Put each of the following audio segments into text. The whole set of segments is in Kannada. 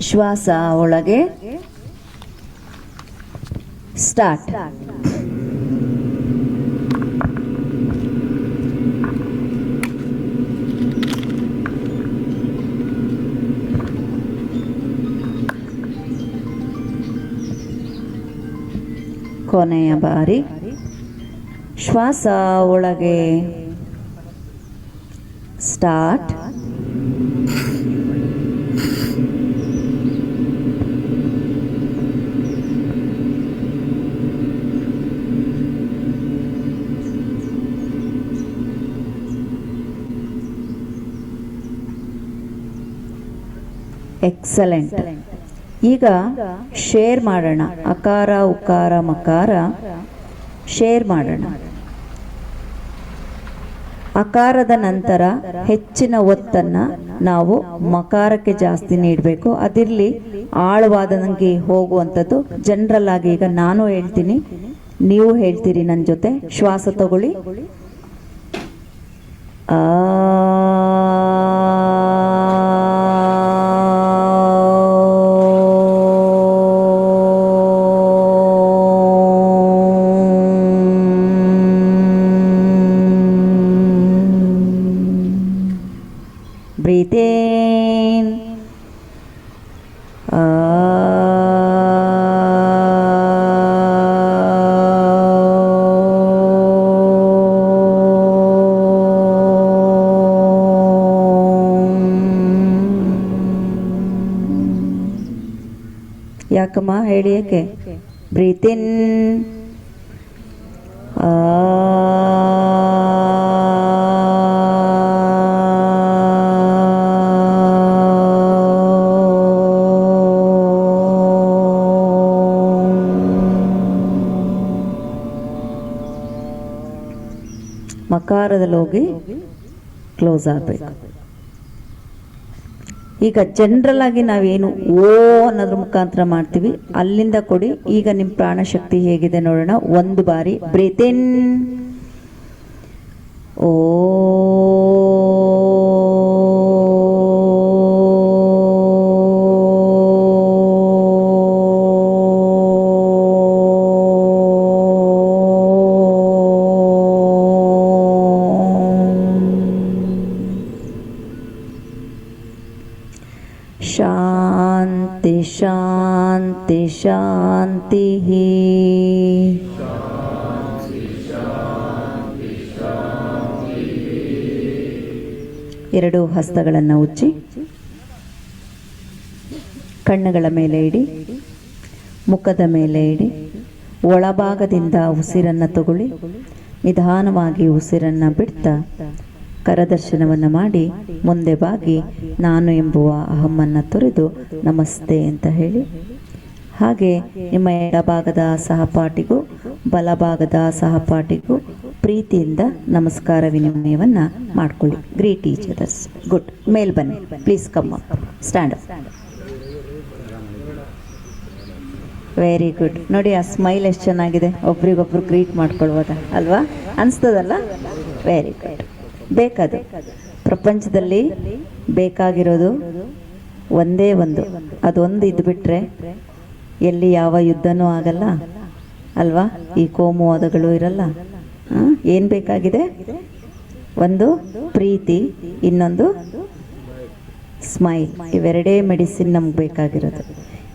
ಶ್ವಾಸ ಒಳಗೆ ಸ್ಟಾರ್ಟ್. ಕೊನೆಯ ಬಾರಿ ಶ್ವಾಸ ಒಳಗೆ ಸ್ಟಾರ್ಟ್. ಎಕ್ಸಲೆಂಟ್. ಈಗ ಶೇರ್ ಮಾಡೋಣ. ಅಕಾರ ಉಕಾರ ಮಕಾರ ಶೇರ್ ಮಾಡೋಣ. ಅಕಾರದ ನಂತರ ಹೆಚ್ಚಿನ ಒತ್ತನ್ನ ನಾವು ಮಕಾರಕ್ಕೆ ಜಾಸ್ತಿ ನೀಡಬೇಕು. ಅದಿರಲಿ, ಆಳವಾದಂಗೆ ಹೋಗುವಂಥದ್ದು. ಜನರಲ್ ಆಗಿ ಈಗ ನಾನು ಹೇಳ್ತೀನಿ, ನೀವು ಹೇಳ್ತೀರಿ ನನ್ನ ಜೊತೆ. ಶ್ವಾಸ ತಗೊಳ್ಳಿ. ಆ breathe in, ಯಾಕಮ್ಮ ಹೇಳಿ, ಯಾಕೆ? ಬ್ರೀತ್ ಇನ್, ಮಕಾರದಲ್ಲಿ ಹೋಗಿ ಕ್ಲೋಸ್ ಆಗಬೇಕು. ಈಗ ಜನರಲ್ ಆಗಿ ನಾವೇನು ಓ ಅನ್ನೋದ್ರ ಮುಖಾಂತರ ಮಾಡ್ತೀವಿ, ಅಲ್ಲಿಂದ ಕೊಡಿ. ಈಗ ನಿಮ್ಮ ಪ್ರಾಣಶಕ್ತಿ ಹೇಗಿದೆ ನೋಡೋಣ. ಒಂದು ಬಾರಿ ಬ್ರೀತ್ ಇನ್, ಓ ಶಾಂತಿ ಶಾಂತಿ ಶಾಂತಿ. ಎರಡು ಹಸ್ತಗಳನ್ನು ಉಜ್ಜಿ ಕಣ್ಣುಗಳ ಮೇಲೆ ಇಡಿ, ಮುಖದ ಮೇಲೆ ಇಡಿ. ಒಳಭಾಗದಿಂದ ಉಸಿರನ್ನು ತಗೊಳ್ಳಿ. ನಿಧಾನವಾಗಿ ಉಸಿರನ್ನು ಬಿಡ್ತಾ ಕರದರ್ಶನವನ್ನು ಮಾಡಿ ಮುಂದೆ ಬಾಗಿ ನಾನು ಎಂಬುವ ಅಹಮ್ಮನ್ನು ತೊರೆದು ನಮಸ್ತೆ ಅಂತ ಹೇಳಿ. ಹಾಗೆ ನಿಮ್ಮ ಎಡಭಾಗದ ಸಹಪಾಠಿಗೂ ಬಲಭಾಗದ ಸಹಪಾಠಿಗೂ ಪ್ರೀತಿಯಿಂದ ನಮಸ್ಕಾರ ವಿನಿಮಯವನ್ನು ಮಾಡ್ಕೊಳ್ಳಿ. Greet each others. ಗುಡ್. ಮೇಲ್ ಬನ್ನಿ please. Come up, stand up. Very good. ನೋಡಿ ಆ ಸ್ಮೈಲ್ ಎಷ್ಟು ಚೆನ್ನಾಗಿದೆ. ಒಬ್ರಿಗೊಬ್ರು ಗ್ರೀಟ್ ಮಾಡ್ಕೊಳ್ಬೋದ ಅಲ್ವಾ? ಅನಿಸ್ತದಲ್ಲ? Very good. ಬೇಕದು. ಪ್ರಪಂಚದಲ್ಲಿ ಬೇಕಾಗಿರೋದು ಒಂದೇ ಒಂದು. ಅದೊಂದು ಇದ್ಬಿಟ್ರೆ ಎಲ್ಲಿ ಯಾವ ಯುದ್ಧನೂ ಆಗಲ್ಲ ಅಲ್ವಾ? ಈ ಕೋಮುವಾದಗಳು ಇರಲ್ಲ. ಏನು ಬೇಕಾಗಿದೆ? ಒಂದು ಪ್ರೀತಿ, ಇನ್ನೊಂದು ಸ್ಮೈಲ್. ಇವೆರಡೇ ಮೆಡಿಸಿನ್ ನಮ್ಗೆ ಬೇಕಾಗಿರೋದು.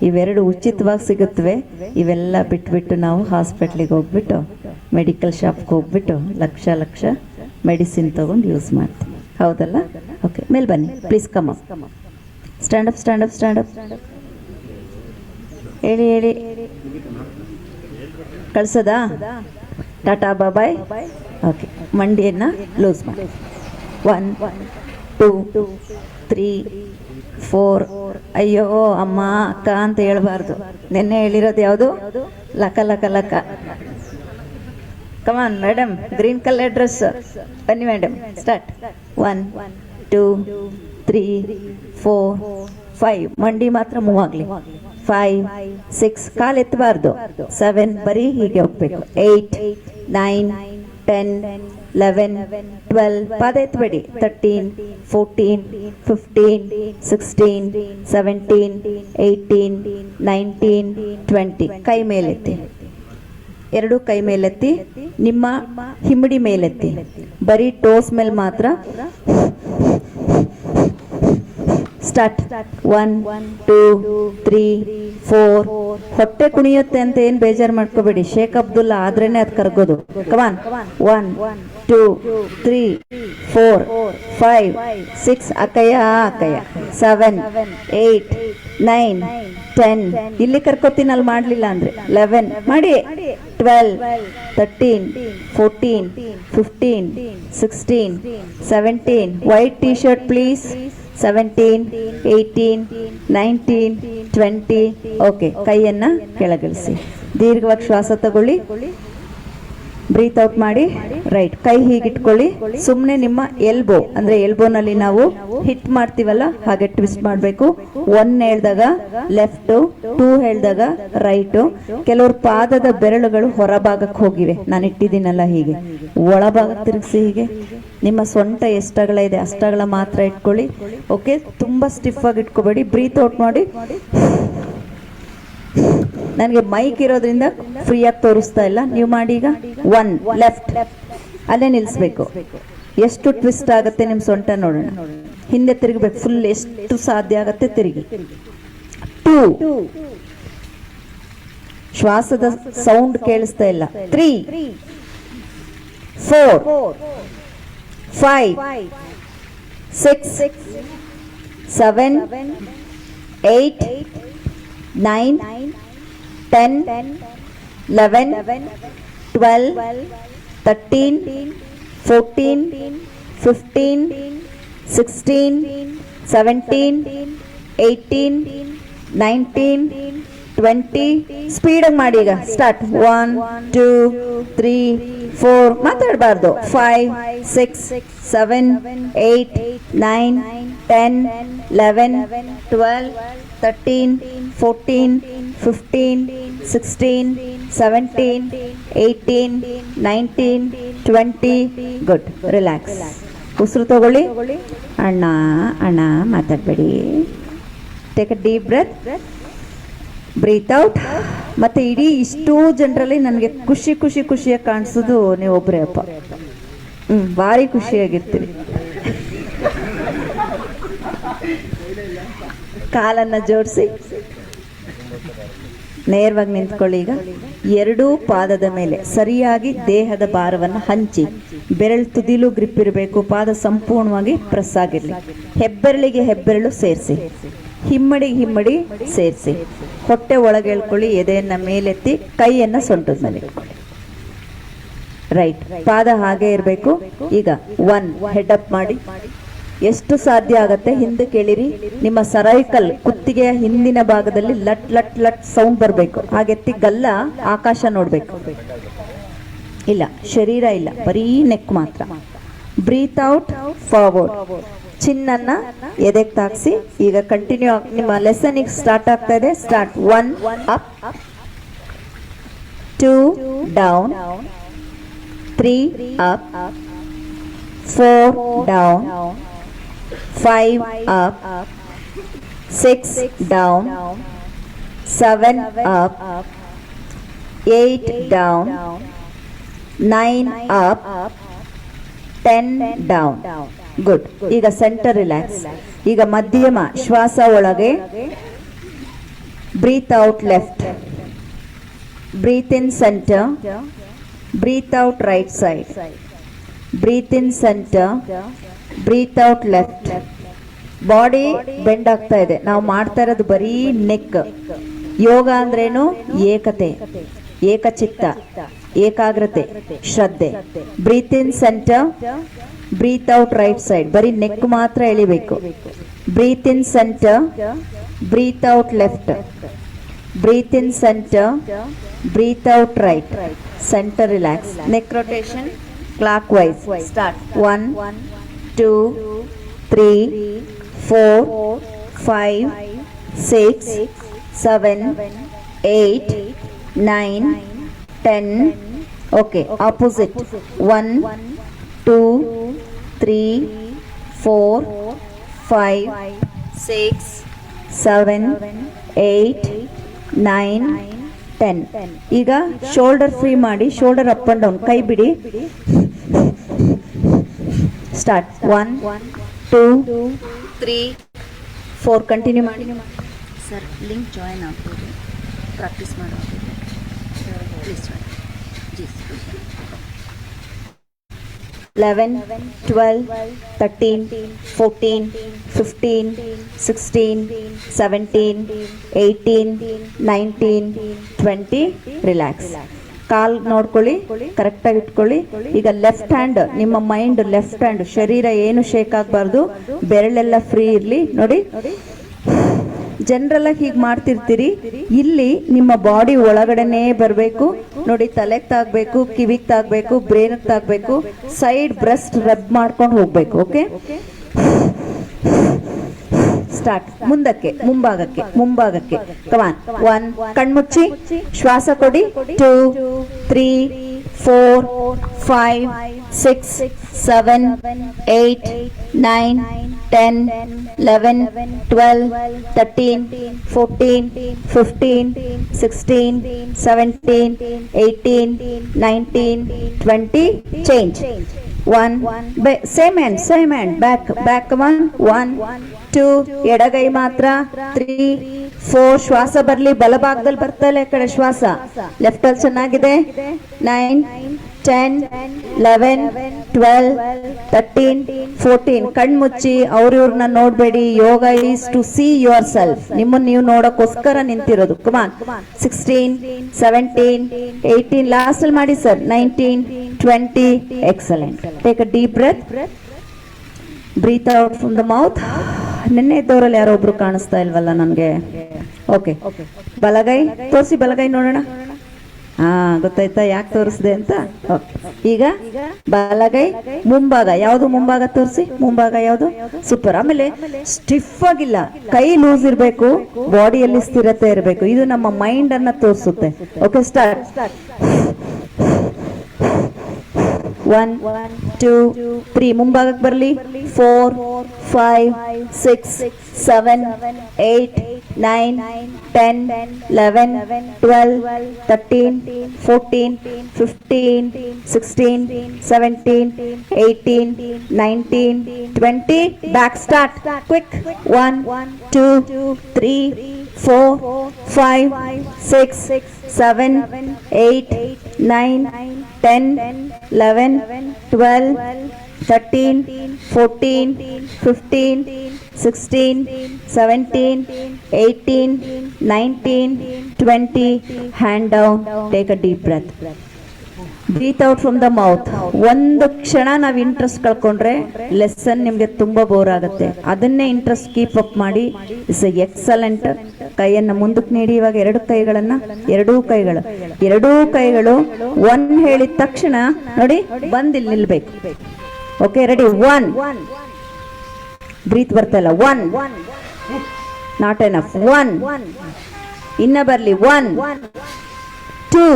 ಇವೆರಡು ಉಚಿತವಾಗಿ ಸಿಗುತ್ತವೆ. ಇವೆಲ್ಲ ಬಿಟ್ಬಿಟ್ಟು ನಾವು ಹಾಸ್ಪಿಟ್ಲಿಗೆ ಹೋಗ್ಬಿಟ್ಟು, ಮೆಡಿಕಲ್ ಶಾಪ್ಗೆ ಹೋಗ್ಬಿಟ್ಟು ಲಕ್ಷ ಲಕ್ಷ ಮೆಡಿಸಿನ್ ತೊಗೊಂಡು ಯೂಸ್ ಮಾಡ್ತೀವಿ. ಹೌದಲ್ಲ? ಓಕೆ, ಮೇಲೆ ಬನ್ನಿ please. Come up, stand up, stand up, stand up. ಹೇಳಿ ಹೇಳಿ. ಕಳ್ಸೋದಾ? ಟಾಟಾ ಬಾಯ್. ಓಕೆ, ಮಂಡಿಯನ್ನು ಲೂಸ್ ಮಾಡಿ. 1 2 3 4. ಅಯ್ಯೋ ಅಮ್ಮ ಅಕ್ಕ ಅಂತ ಹೇಳ್ಬಾರ್ದು. ನಿನ್ನೆ ಹೇಳಿರೋದು ಯಾವುದು? ಲಕ ಲಕ ಲಕ. ಕಮಾನ್ ಮೇಡಮ್, ಗ್ರೀನ್ ಕಲರ್ ಡ್ರೆಸ್. ಬನ್ನಿ ಮೇಡಮ್, ಸ್ಟಾರ್ಟ್. 1 2 3 4 5. ಮಂಡಿ ಮಾತ್ರ ಮೂವ್ ಆಗಲಿ. 5 6. ಕಾಲು ಎತ್ತಬಾರ್ದು. 7. ಬರೀ ಹೀಗೆ ಹೋಗ್ಬೇಕು. 8 9 10 11, 12, ಪಾದ ಎತ್ತಬೇಡಿ. 13, 14, 15, 16, 17, 18, 19, 20. ಕೈ ಮೇಲೆತ್ತಿ, ಎರಡು ಕೈ ಮೇಲೆತ್ತಿ, ನಿಮ್ಮ ಹಿಮ್ಮಡಿ ಮೇಲೆತ್ತಿ. ಬರೀ ಟೋಸ್ ಮೇಲೆ ಮಾತ್ರ. ಸ್ಟಾರ್ಟ್. 1, 2, 3, 4. ಹೊಟ್ಟೆ ಕುಣಿಯುತ್ತೆ ಅಂತ ಏನ್ ಬೇಜಾರು ಮಾಡ್ಕೋಬೇಡಿ. ಶೇಖ್ ಅಬ್ದುಲ್ಲಾ ಆದ್ರೇನೆ ಅದ್ ಕರ್ಗೋದು. ಕಮಾನ್. 1, 2, 3, 4, 5, 6. ಅಕ್ಕಯ್ಯ 7, 8, 9, 10. ಇಲ್ಲಿ ಕರ್ಕೋತೀನಿ, ಅಲ್ಲಿ ಮಾಡ್ಲಿಲ್ಲ ಅಂದ್ರೆ 11 ಮಾಡಿ. 12, 13, 14, 15, 16, 17. White T shirt please. 17, 18, 19, 20. Okay, ಕೈಯನ್ನ ಕೆಳಗಿಳಿಸಿ. ದೀರ್ಘವಾಗಿ ಶ್ವಾಸ ತಗೊಳ್ಳಿ, ಬ್ರೀತ್ ಔಟ್ ಮಾಡಿ. ರೈಟ್, ಕೈ ಹೀಗಿಟ್ಕೊಳ್ಳಿ. ಸುಮ್ಮನೆ ನಿಮ್ಮ ಎಲ್ಬೋ ಅಂದ್ರೆ ಎಲ್ಬೋನಲ್ಲಿ ನಾವು ಹಿಟ್ ಮಾಡ್ತೀವಲ್ಲ ಹಾಗೆ ಟ್ವಿಸ್ಟ್ ಮಾಡಬೇಕು. 1 ಹೇಳಿದಾಗ ಲೆಫ್ಟ್, 2 ಹೇಳಿದಾಗ ರೈಟ್. ಕೆಲವ್ರ ಪಾದದ ಬೆರಳುಗಳು ಹೊರಭಾಗಕ್ಕೆ ಹೋಗಿವೆ, ನಾನು ಇಟ್ಟಿದ್ದೀನಲ್ಲ ಹೀಗೆ. ಒಳಭಾಗಕ್ಕೆ ತಿರುಗಿಸಿ ಹೀಗೆ. ನಿಮ್ಮ ಸೊಂಟ ಎಷ್ಟಗಳ ಇದೆ ಅಷ್ಟಗಳ ಮಾತ್ರ ಇಟ್ಕೊಳ್ಳಿ. ಓಕೆ, ತುಂಬಾ ಸ್ಟಿಫ್ ಆಗಿ ಇಟ್ಕೋಬೇಡಿ. ಬ್ರೀತ್ ಔಟ್ ಮಾಡಿ. ನನಗೆ ಮೈಕ್ ಇರೋದ್ರಿಂದ ಫ್ರೀಯಾಗಿ ತೋರಿಸ್ತಾ ಇಲ್ಲ, ನೀವು ಮಾಡಿ. ಈಗ 1 ಲೆಫ್ಟ್, ಅಲ್ಲೇ ನಿಲ್ಲಿಸ್ಬೇಕು. ಎಷ್ಟು ಟ್ವಿಸ್ಟ್ ಆಗುತ್ತೆ ನಿಮ್ಮ ಸೊಂಟ ನೋಡೋಣ. ಹಿಂದೆ ತಿರುಗಬೇಕು, ಫುಲ್ ಎಷ್ಟು ಸಾಧ್ಯ ಆಗತ್ತೆ ತಿರುಗಿ. 2, ಶ್ವಾಸದ ಸೌಂಡ್ ಕೇಳಿಸ್ತಾ ಇಲ್ಲ. 3, 4, 5, 6, 7, 8, 9, 10, 11, 12, 13, 14, 15, 16, 17, 18, 19, 20. ಸ್ಪೀಡಾಗಿ ಮಾಡಿ. ಈಗ ಸ್ಟಾರ್ಟ್. 1, 2, 3, 4. ಮಾತಾಡಬಾರ್ದು. 5, 6, 7, 8, 9, 10, 11, 12, 13, 14, 15, 16, 17, 18, 19, 20. ಗುಡ್. ರಿಲ್ಯಾಕ್ಸ್. ಉಸಿರು ತಗೊಳ್ಳಿ. ಅಣ್ಣ ಅಣ್ಣ ಮಾತಾಡಬೇಡಿ. Take a deep breath. Breathe out. ಮತ್ತೆ ಇಡೀ ಇಷ್ಟೂ ಜನರಲ್ಲಿ ನನಗೆ ಖುಷಿಯಾಗಿ ಕಾಣಿಸೋದು ನೀವೊಬ್ಬರೇ ಅಪ್ಪ. ಭಾರಿ ಖುಷಿಯಾಗಿರ್ತೀರಿ. ಕಾಲನ್ನ ಜೋಡಿಸಿ ನೇರವಾಗಿ ನಿಂತ್ಕೊಳ್ಳಿ. ಈಗ ಎರಡೂ ಪಾದದ ಮೇಲೆ ಸರಿಯಾಗಿ ದೇಹದ ಭಾರವನ್ನು ಹಂಚಿ. ಬೆರಳು ತುದಿಲು ಗ್ರಿಪ್ ಇರಬೇಕು, ಪಾದ ಸಂಪೂರ್ಣವಾಗಿ ಪ್ರೆಸ್ ಆಗಿರಲಿ. ಹೆಬ್ಬೆರಳಿಗೆ ಹೆಬ್ಬೆರಳು ಸೇರಿಸಿ, ಹಿಮ್ಮಡಿಗೆ ಹಿಮ್ಮಡಿ ಸೇರಿಸಿ. ಹೊಟ್ಟೆ ಒಳಗೆ ಎಳ್ಕೊಳ್ಳಿ, ಎದೆಯನ್ನ ಮೇಲೆತ್ತಿ, ಕೈಯನ್ನ ಸೊಂಟದ ಮೇಲೆ ಇಟ್ಕೊಳ್ಳಿ. ರೈಟ್, ಪಾದ ಹಾಗೆ ಇರಬೇಕು. ಈಗ 1 ಹೆಡ್ ಅಪ್ ಮಾಡಿ. ಎಷ್ಟು ಸಾಧ್ಯ ಆಗತ್ತೆ ಹಿಂದಕ್ಕೆ ಎಳಿರಿ. ನಿಮ್ಮ ಸರ್ವೈಕಲ್ ಕುತ್ತಿಗೆಯ ಹಿಂದಿನ ಭಾಗದಲ್ಲಿ ಲಟ್ ಲಟ್ ಲಟ್ ಸೌಂಡ್ ಬರಬೇಕು. ಹಾಗೆತ್ತಿ ಗಲ್ಲ ಆಕಾಶ ನೋಡ್ಬೇಕು. ಇಲ್ಲ, ಶರೀರ ಇಲ್ಲ, ಬರೀ ನೆಕ್ ಮಾತ್ರ. Breathe out, forward. ಚಿನ್ನನ್ನ ಎದೆಗೆ ತಾಕ್ಸಿ. ಈಗ ಕಂಟಿನ್ಯೂ ನಿಮ್ಮ ಲೆಸನ್ ಈಗ ಸ್ಟಾರ್ಟ್ ಆಗ್ತಾ ಇದೆ. Start. 1 up, 2 down, 3 up, 4 down, 5 up, 6 down, 7 up, 8 down, 9 up, 10 down. Good. ಈಗ ಸೆಂಟರ್ ರಿಲ್ಯಾಕ್ಸ್. ಈಗ ಮಧ್ಯಮ ಶ್ವಾಸ ಒಳಗೆ. Breathe out left, breathe in centre, breathe out right side, breathe in centre, breathe out left. Body bend ಆಗ್ತಾ ಇದೆ. ನಾವು ಮಾಡ್ತಾ ಇರೋದು ಬರೀ ನೆಕ್. ಯೋಗ ಅಂದ್ರೇನು? ಏಕತೆ, ಏಕಚಿತ್ತ, ಏಕಾಗ್ರತೆ, ಶ್ರದ್ಧೆ. Breathe in centre, breathe out right side. ಬರೀ ನೆಕ್ ಮಾತ್ರ ಎಳಿಬೇಕು. Breathe in centre, breathe out left, breathe in centre, breathe out right. Centre relax. Neck rotation clockwise. Start. 1, 2, 3, 4, 5, 6, 7, 8, 9, 10. Okay, opposite. 1, 2, 3, 4, 5, 6, 7, 8, 9, 10. ಈಗ ಶೋಲ್ಡರ್ ಫ್ರೀ ಮಾಡಿ, ಶೋಲ್ಡರ್ ಅಪ್ ಅಂಡ್ ಡೌನ್, ಕೈ ಬಿಡಿ. ಸ್ಟಾರ್ಟ್. 1, 2, 3, 4. ಕಂಟಿನ್ಯೂ ಮಾಡಿ ಸರ್. ಲಿಂಕ್ ಜಾಯಿನ್ ಆಗ್ಬೋದು, ಪ್ರಾಕ್ಟೀಸ್ ಮಾಡೋದು ಪ್ಲೀಸ್ ಜಾಯಿನ್. 11, 12, 13, 14, 15, 16, 17, 18, 19, 20. ರಿಲ್ಯಾಕ್ಸ್. ಕಾಲ್ ನೋಡ್ಕೊಳ್ಳಿ, ಕರೆಕ್ಟಾಗಿ ಇಟ್ಕೊಳ್ಳಿ. ಈಗ ಲೆಫ್ಟ್ ಹ್ಯಾಂಡ್, ನಿಮ್ಮ ಮೈಂಡ್ ಲೆಫ್ಟ್ ಹ್ಯಾಂಡ್, ಶರೀರ ಏನು ಶೇಕ್ ಆಗಬಾರ್ದು, ಬೆರಳೆಲ್ಲ ಫ್ರೀ ಇರಲಿ. ನೋಡಿ, ಜನರಲ್ ಆಗಿ ಹೀಗೆ ಮಾಡ್ತಿರ್ತೀರಿ, ಇಲ್ಲಿ ನಿಮ್ಮ ಬಾಡಿ ಒಳಗಡೆನೇ ಬರಬೇಕು. ನೋಡಿ, ತಲೆಗೆ ತಾಗಬೇಕು, ಕಿವಿಗೆ ತಾಗಬೇಕು, ಬ್ರೇನ್ಗೆ ತಾಗಬೇಕು, ಸೈಡ್ ಬ್ರೆಸ್ಟ್ ರಬ್ ಮಾಡ್ಕೊಂಡು ಹೋಗ್ಬೇಕು. Okay, start. ಮುಂದಕ್ಕೆ, ಮುಂಭಾಗಕ್ಕೆ, ಮುಂಭಾಗಕ್ಕೆ. ಕಮಾನ್. 1, ಕಣ್ಮುಚ್ಚಿ ಶ್ವಾಸ ಕೊಡಿ. 2, 3, 4, 5, 6, 7, 8, 9, 10, 11, 12, 13, 14, 15, 16, 17, 18, 19, 20. Change. 1, same hand, back. Come on. 1, 2, ಎಡಗೈ ಮಾತ್ರ. 3, 4, ಶ್ವಾಸ ಬರ್ಲಿ, ಬಲಭಾಗದಲ್ಲಿ ಬರ್ತಾಯಿಲ್ಲ ಈ ಕಡೆ ಶ್ವಾಸ. ಲೆಫ್ಟ್ ಅಲ್ಲಿ ಚೆನ್ನಾಗಿದೆ. 9, 10, 11, 12, 13, 14. ಕಣ್ಮುಚ್ಚಿ ಅವ್ರನ್ನ ನೋಡ್ಬೇಡಿ. Yoga is to see yourself. ನಿಮ್ಮನ್ನ ನೀವು ನೋಡಕ್ಕೋಸ್ಕರ ನಿಂತಿರೋದು. ಕಮಾನ್. 16, 17, 18. ಲಾಸ್ಟ್ ಅಲ್ಲಿ ಮಾಡಿ sir. 19, 20. Excellent. Take a deep breath. Breathe out from the mouth. ನಿನ್ನೆ ಇದ್ದವರಲ್ಲಿ ಯಾರೋ ಒಬ್ರು ಕಾಣಿಸ್ತಾ ಇಲ್ವಲ್ಲ ನನಗೆ. ಓಕೆ, ಬಲಗೈ ತೋರಿಸಿ, ಬಲಗೈ ನೋಡೋಣ. ಹಾ, ಗೊತ್ತಾಯ್ತಾ ಯಾಕೆ ತೋರಿಸಿದೆ ಅಂತ. ಈಗ ಬಲಗೈ ಮುಂಭಾಗ ಯಾವುದು, ಮುಂಭಾಗ ತೋರಿಸಿ. ಮುಂಭಾಗ ಯಾವುದು? ಸೂಪರ್. ಆಮೇಲೆ ಸ್ಟಿಫ್ ಆಗಿಲ್ಲ, ಕೈ ಲೂಸ್ ಇರಬೇಕು, ಬಾಡಿಯಲ್ಲಿ ಸ್ಥಿರತೆ ಇರಬೇಕು. ಇದು ನಮ್ಮ ಮೈಂಡ್ ಅನ್ನ ತೋರಿಸುತ್ತೆ. Okay, start. 1, 2, 3. ಮುಂಭಾಗಕ್ಕೆ ಬರಲಿ. 4, 5, 6, 7, 8, 9, 10, 11, 12, 13, 14, 15, 16, 17, 18, 19, 20. Back. Start. Quick. 1, 2, 3, 4, 5, 6, 7, 8, 9, 10, 11, 12, 13, 14, 15, 16, 17, 18, 19, 20. Hand down. Take a deep breath. Breathe out from the mouth. ಒಂದು ಕ್ಷಣ ನಾವು ಇಂಟ್ರೆಸ್ಟ್ ಕಳ್ಕೊಂಡ್ರೆ ಲೆಸನ್ ನಿಮ್ಗೆ ತುಂಬಾ ಬೋರ್ ಆಗುತ್ತೆ. ಅದನ್ನೇ ಇಂಟ್ರೆಸ್ಟ್ ಕೀಪ್ ಅಪ್ ಮಾಡಿ. It's excellent. ಕೈಯನ್ನ ಮುಂದಕ್ಕೆ ನೀಡಿ. ಇವಾಗ ಎರಡೂ ಕೈಗಳು 1 ಹೇಳಿದ ತಕ್ಷಣ ನೋಡಿ ಬಂದಿಲ್ಲಿ ನಿಲ್ಬೇಕು. Okay, ready. 1. ಬ್ರೀತ್ ಬರ್ತಲ್ಲ. 1, ನಾಟ್ ಎನಫ್. 1 ಇನ್ನ ಬರ್ಲಿ. 1, 2,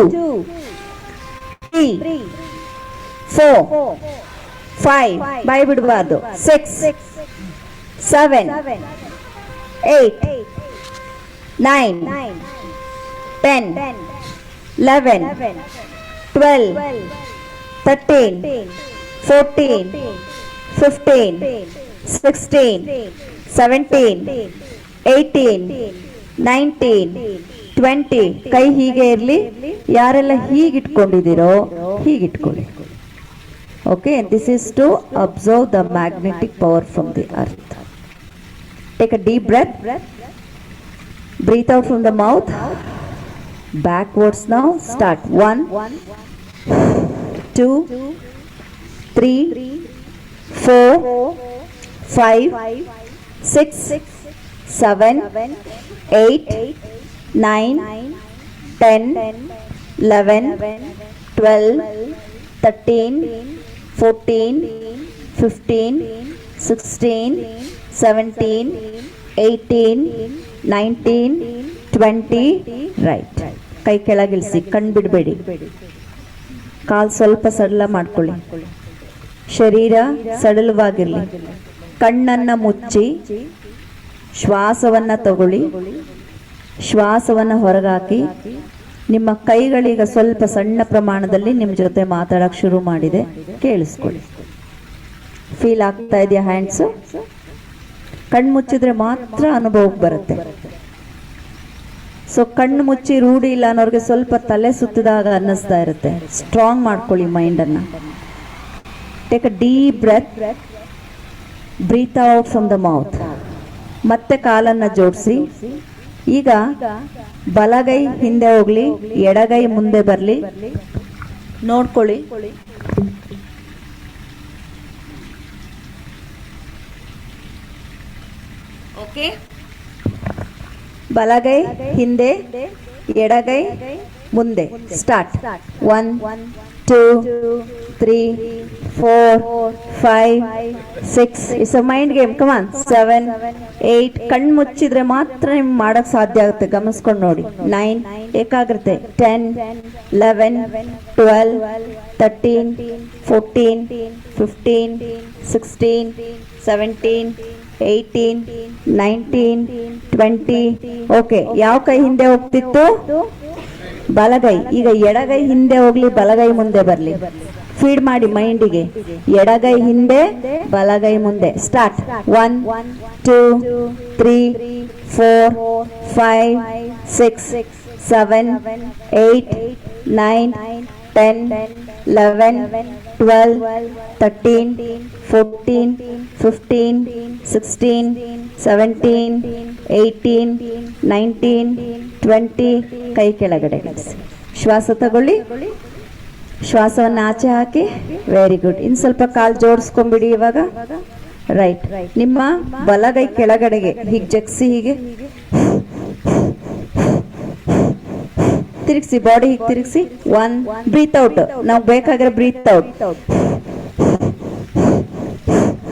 3, 4, 5. ಬಾಯಿ ಬಿಡಬಾರ್ದು. 6, 7, 8, 9, 10, 11, 12, 13, 14, 15, 16, 17, 18, 19, 20. ಕೈ ಹೀಗೆ ಇರಲಿ. ಯಾರೆಲ್ಲ ಹೀಗಿಟ್ಕೊಂಡಿದ್ದೀರೋ ಹೀಗಿಟ್ಕೊಳ್ಳಿ. Okay, this is to observe the magnetic power from the earth. Take a deep breath. Breathe out from the mouth. Backwards now. Start. 1, 2, 3, 4, 5, 6, 7, 8, 9, 10, 11, 12, 13, 14, 15, 16, 17, 18, 19, 20. Right. ಕೈ ಕೆಳಗಿಳಿಸಿ, ಕಣ್ ಬಿಡಬೇಡಿ. ಕಾಲ್ ಸ್ವಲ್ಪ ಸಡಲ ಮಾಡ್ಕೊಳ್ಳಿ. ಶರೀರ ಸಡಿಲವಾಗಿರಲಿ. ಕಣ್ಣನ್ನು ಮುಚ್ಚಿ ಶ್ವಾಸವನ್ನು ತಗೊಳ್ಳಿ. ಶ್ವಾಸವನ್ನು ಹೊರಗಾಕಿ. ನಿಮ್ಮ ಕೈಗಳೀಗ ಸ್ವಲ್ಪ ಸಣ್ಣ ಪ್ರಮಾಣದಲ್ಲಿ ನಿಮ್ಮ ಜೊತೆ ಮಾತಾಡಕ್ಕೆ ಶುರು ಮಾಡಿದೆ, ಕೇಳಿಸ್ಕೊಳ್ಳಿ. ಫೀಲ್ ಆಗ್ತಾ ಇದೆಯಾ ಹ್ಯಾಂಡ್ಸು? ಕಣ್ಣು ಮುಚ್ಚಿದ್ರೆ ಮಾತ್ರ ಅನುಭವಕ್ಕೆ ಬರುತ್ತೆ. ಸೊ ಕಣ್ಣು ಮುಚ್ಚಿ ರೂಢಿ ಇಲ್ಲ ಅನ್ನೋರಿಗೆ ಸ್ವಲ್ಪ ತಲೆ ಸುತ್ತಿದಾಗ ಅನ್ನಿಸ್ತಾ ಇರುತ್ತೆ. ಸ್ಟ್ರಾಂಗ್ ಮಾಡ್ಕೊಳ್ಳಿ ಮೈಂಡನ್ನು. Take a deep breath, breathe out from the mouth. ಮತ್ತೆ ಕಾಲನ್ನು ಜೋಡಿಸಿ. ಈಗ ಬಲಗೈ ಹಿಂದೆ ಹೋಗ್ಲಿ, ಎಡಗೈ ಮುಂದೆ ಬರಲಿ, ನೋಡ್ಕೊಳ್ಳಿ. ಓಕೆ, ಬಲಗೈ ಹಿಂದೆ, ಎಡಗೈ ಮುಂದೆ. Start. 1 2 3 4 5 6. It's a mind game. Come on. 7 8. ಕಣ್ಣು ಮುಚ್ಚಿದ್ರೆ ಮಾತ್ರ ನಿಮ್ಗೆ ಮಾಡಕ್ ಸಾಧ್ಯ ಆಗುತ್ತೆ. ಗಮನಿಸ್ಕೊಂಡು ನೋಡಿ. 9 ಏಕಾಗ್ರತೆ. 10 11 12 13 14 15 16 17 18 19 20. ಓಕೆ, ಯಾವ ಕೈ ಹಿಂದೆ ಹೋಗ್ತಿತ್ತು? ಬಲಗೈ. ಈಗ ಎಡಗೈ ಹಿಂದೆ ಹೋಗ್ಲಿ, ಬಲಗೈ ಮುಂದೆ ಬರಲಿ. ಫೀಡ್ ಮಾಡಿ ಮೈಂಡಿಗೆ. ಎಡಗೈ ಹಿಂದೆ, ಬಲಗೈ ಮುಂದೆ. ಸ್ಟಾರ್ಟ್. 1 2 3 4 5 6 7 8 9 10 11 12 13 14 15 16 17 18 19 20. ಕೈ ಕೆಳಗಡೆ. ಶ್ವಾಸ ತಗೊಳ್ಳಿ. ಶ್ವಾಸವನ್ನು ಆಚೆ ಹಾಕಿ. Very good. ಇನ್ನು ಸ್ವಲ್ಪ ಕಾಲು ಜೋಡಿಸ್ಕೊಂಡ್ಬಿಡಿ ಇವಾಗ. ರೈಟ್. ನಿಮ್ಮ ಬಲಗೈ ಕೆಳಗಡೆಗೆ ಹೀಗೆ ಜಗ್ಸಿ, ಹೀಗೆ ತಿರುಗಿಸಿ. ಬಾಡಿ ಹೀಗೆ ತಿರುಗಿಸಿ. 1. Breathe out. ನಾವು ಬೇಕಾಗಿರೋ ಬ್ರೀತ್ ಔಟ್.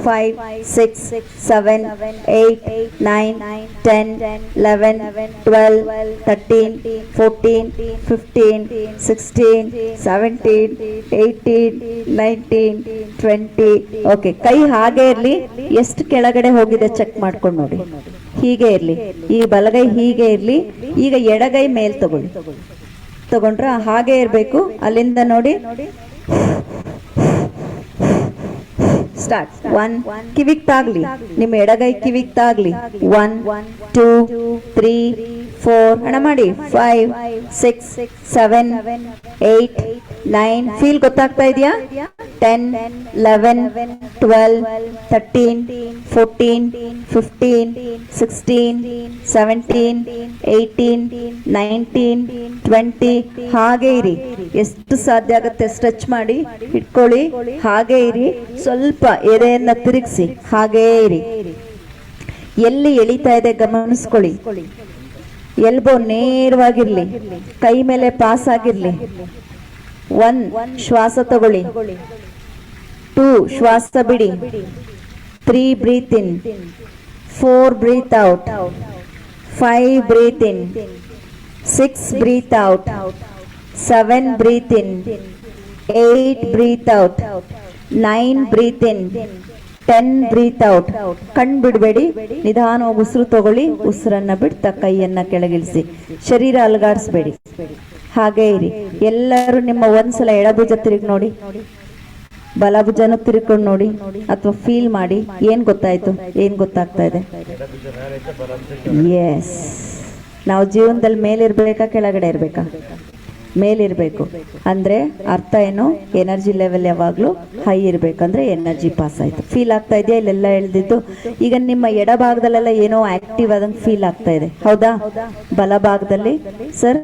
5 6 7 8 9 10 11 12 13 14 15 16 17 18 19 20. ಓಕೆ, ಕೈ ಹಾಗೆ ಇರಲಿ. ಎಷ್ಟು ಕೆಳಗಡೆ ಹೋಗಿದೆ ಚೆಕ್ ಮಾಡ್ಕೊಂಡು ನೋಡಿ. ಹೀಗೆ ಇರಲಿ. ಈ ಬಲಗೈ ಹೀಗೆ ಇರಲಿ. ಈಗ ಎಡಗೈ ಮೇಲ್ ತಗೊಳ್ಳಿ. ತಗೊಂಡ್ರ ಹಾಗೆ ಇರಬೇಕು. ಅಲ್ಲಿಂದ ನೋಡಿ. ಸ್ಟಾರ್ಟ್. 1. ಕಿವಿಗ್ ತಾಗ್ಲಿ. ನಿಮ್ಮ ಎಡಗೈ ಕಿವಿಗ್ ತಾಗ್ಲಿ. 1 2 3 4. ಹಣ ಮಾಡಿ. 5 6 7 8 9. ಫೀಲ್ ಗೊತ್ತಾಗ್ತಾ ಇದೆಯಾ? 10 11 12 13 14 15 16 17 18 19 20. ಹಾಗೆ ಇರಿ. ಎಷ್ಟು ಸಾಧ್ಯ ಆಗುತ್ತೆ ಸ್ಟ್ರೆಚ್ ಮಾಡಿ ಇಟ್ಕೊಳ್ಳಿ. ಹಾಗೆ ಇರಿ. ಸ್ವಲ್ಪ ಎದೆಯನ್ನ ತಿರುಗಿಸಿ. ಹಾಗೇ ಇರಿ. ಎಲ್ಲಿ ಎಳಿತಾ ಇದೆ ಗಮನಿಸ್ಕೊಳ್ಳಿ. ಎಲ್ಬೋ ನೇರವಾಗಿರ್ಲಿ. ಕೈ ಮೇಲೆ ಪಾಸ್ ಆಗಿರ್ಲಿ. 1. ಶ್ವಾಸ ತಗೊಳ್ಳಿ. 2. ಶ್ವಾಸ ಬಿಡಿ. 3. Breathe in. 4. Breathe out. 5. Breathe in. 6. Breathe out. 7. Breathe in. 8. Breathe out. 9. Breathe in. 10. Breathe out. ಕಣ್ ಬಿಡಬೇಡಿ. ನಿಧಾನ ಉಸಿರು ತಗೊಳ್ಳಿ. ಉಸಿರನ್ನ ಬಿಡ್ತಾ ಕೈಯನ್ನ ಕೆಳಗಿಳಿಸಿ. ಶರೀರ ಅಲುಗಾಡಿಸ್ಬೇಡಿ. ಹಾಗೆ ಇರಿ. ಎಲ್ಲರೂ ನಿಮ್ಮ ಒಂದ್ಸಲ ಎಡಭುಜ ತಿರುಗಿ ನೋಡಿ. ಬಲಭುಜನ ತಿರ್ಕೊಂಡು ನೋಡಿ, ಅಥವಾ ಫೀಲ್ ಮಾಡಿ. ಏನ್ ಗೊತ್ತಾಯ್ತು? ಏನ್ ಗೊತ್ತಾಗ್ತಾ ಇದೆ? ಎಸ್. ನಾವು ಜೀವನದಲ್ಲಿ ಮೇಲಿರ್ಬೇಕಾ ಕೆಳಗಡೆ ಇರ್ಬೇಕಾ? ಮೇಲಿರ್ಬೇಕು. ಅಂದ್ರೆ ಅರ್ಥ ಏನು? ಎನರ್ಜಿ ಲೆವೆಲ್ ಯಾವಾಗ್ಲೂ ಹೈ ಇರ್ಬೇಕಂದ್ರೆ ಎನರ್ಜಿ ಪಾಸ್ ಆಯ್ತು. ಫೀಲ್ ಆಗ್ತಾ ಇದೆಯಾ? ಇಲ್ಲೆಲ್ಲ ಎಳ್ದಿದ್ದು. ಈಗ ನಿಮ್ಮ ಎಡಭಾಗದಲ್ಲೆಲ್ಲ ಏನೋ ಆಕ್ಟಿವ್ ಆದಂಗೆ ಫೀಲ್ ಆಗ್ತಾ ಇದೆ, ಹೌದಾ? ಬಲಭಾಗದಲ್ಲಿ ಸರ್,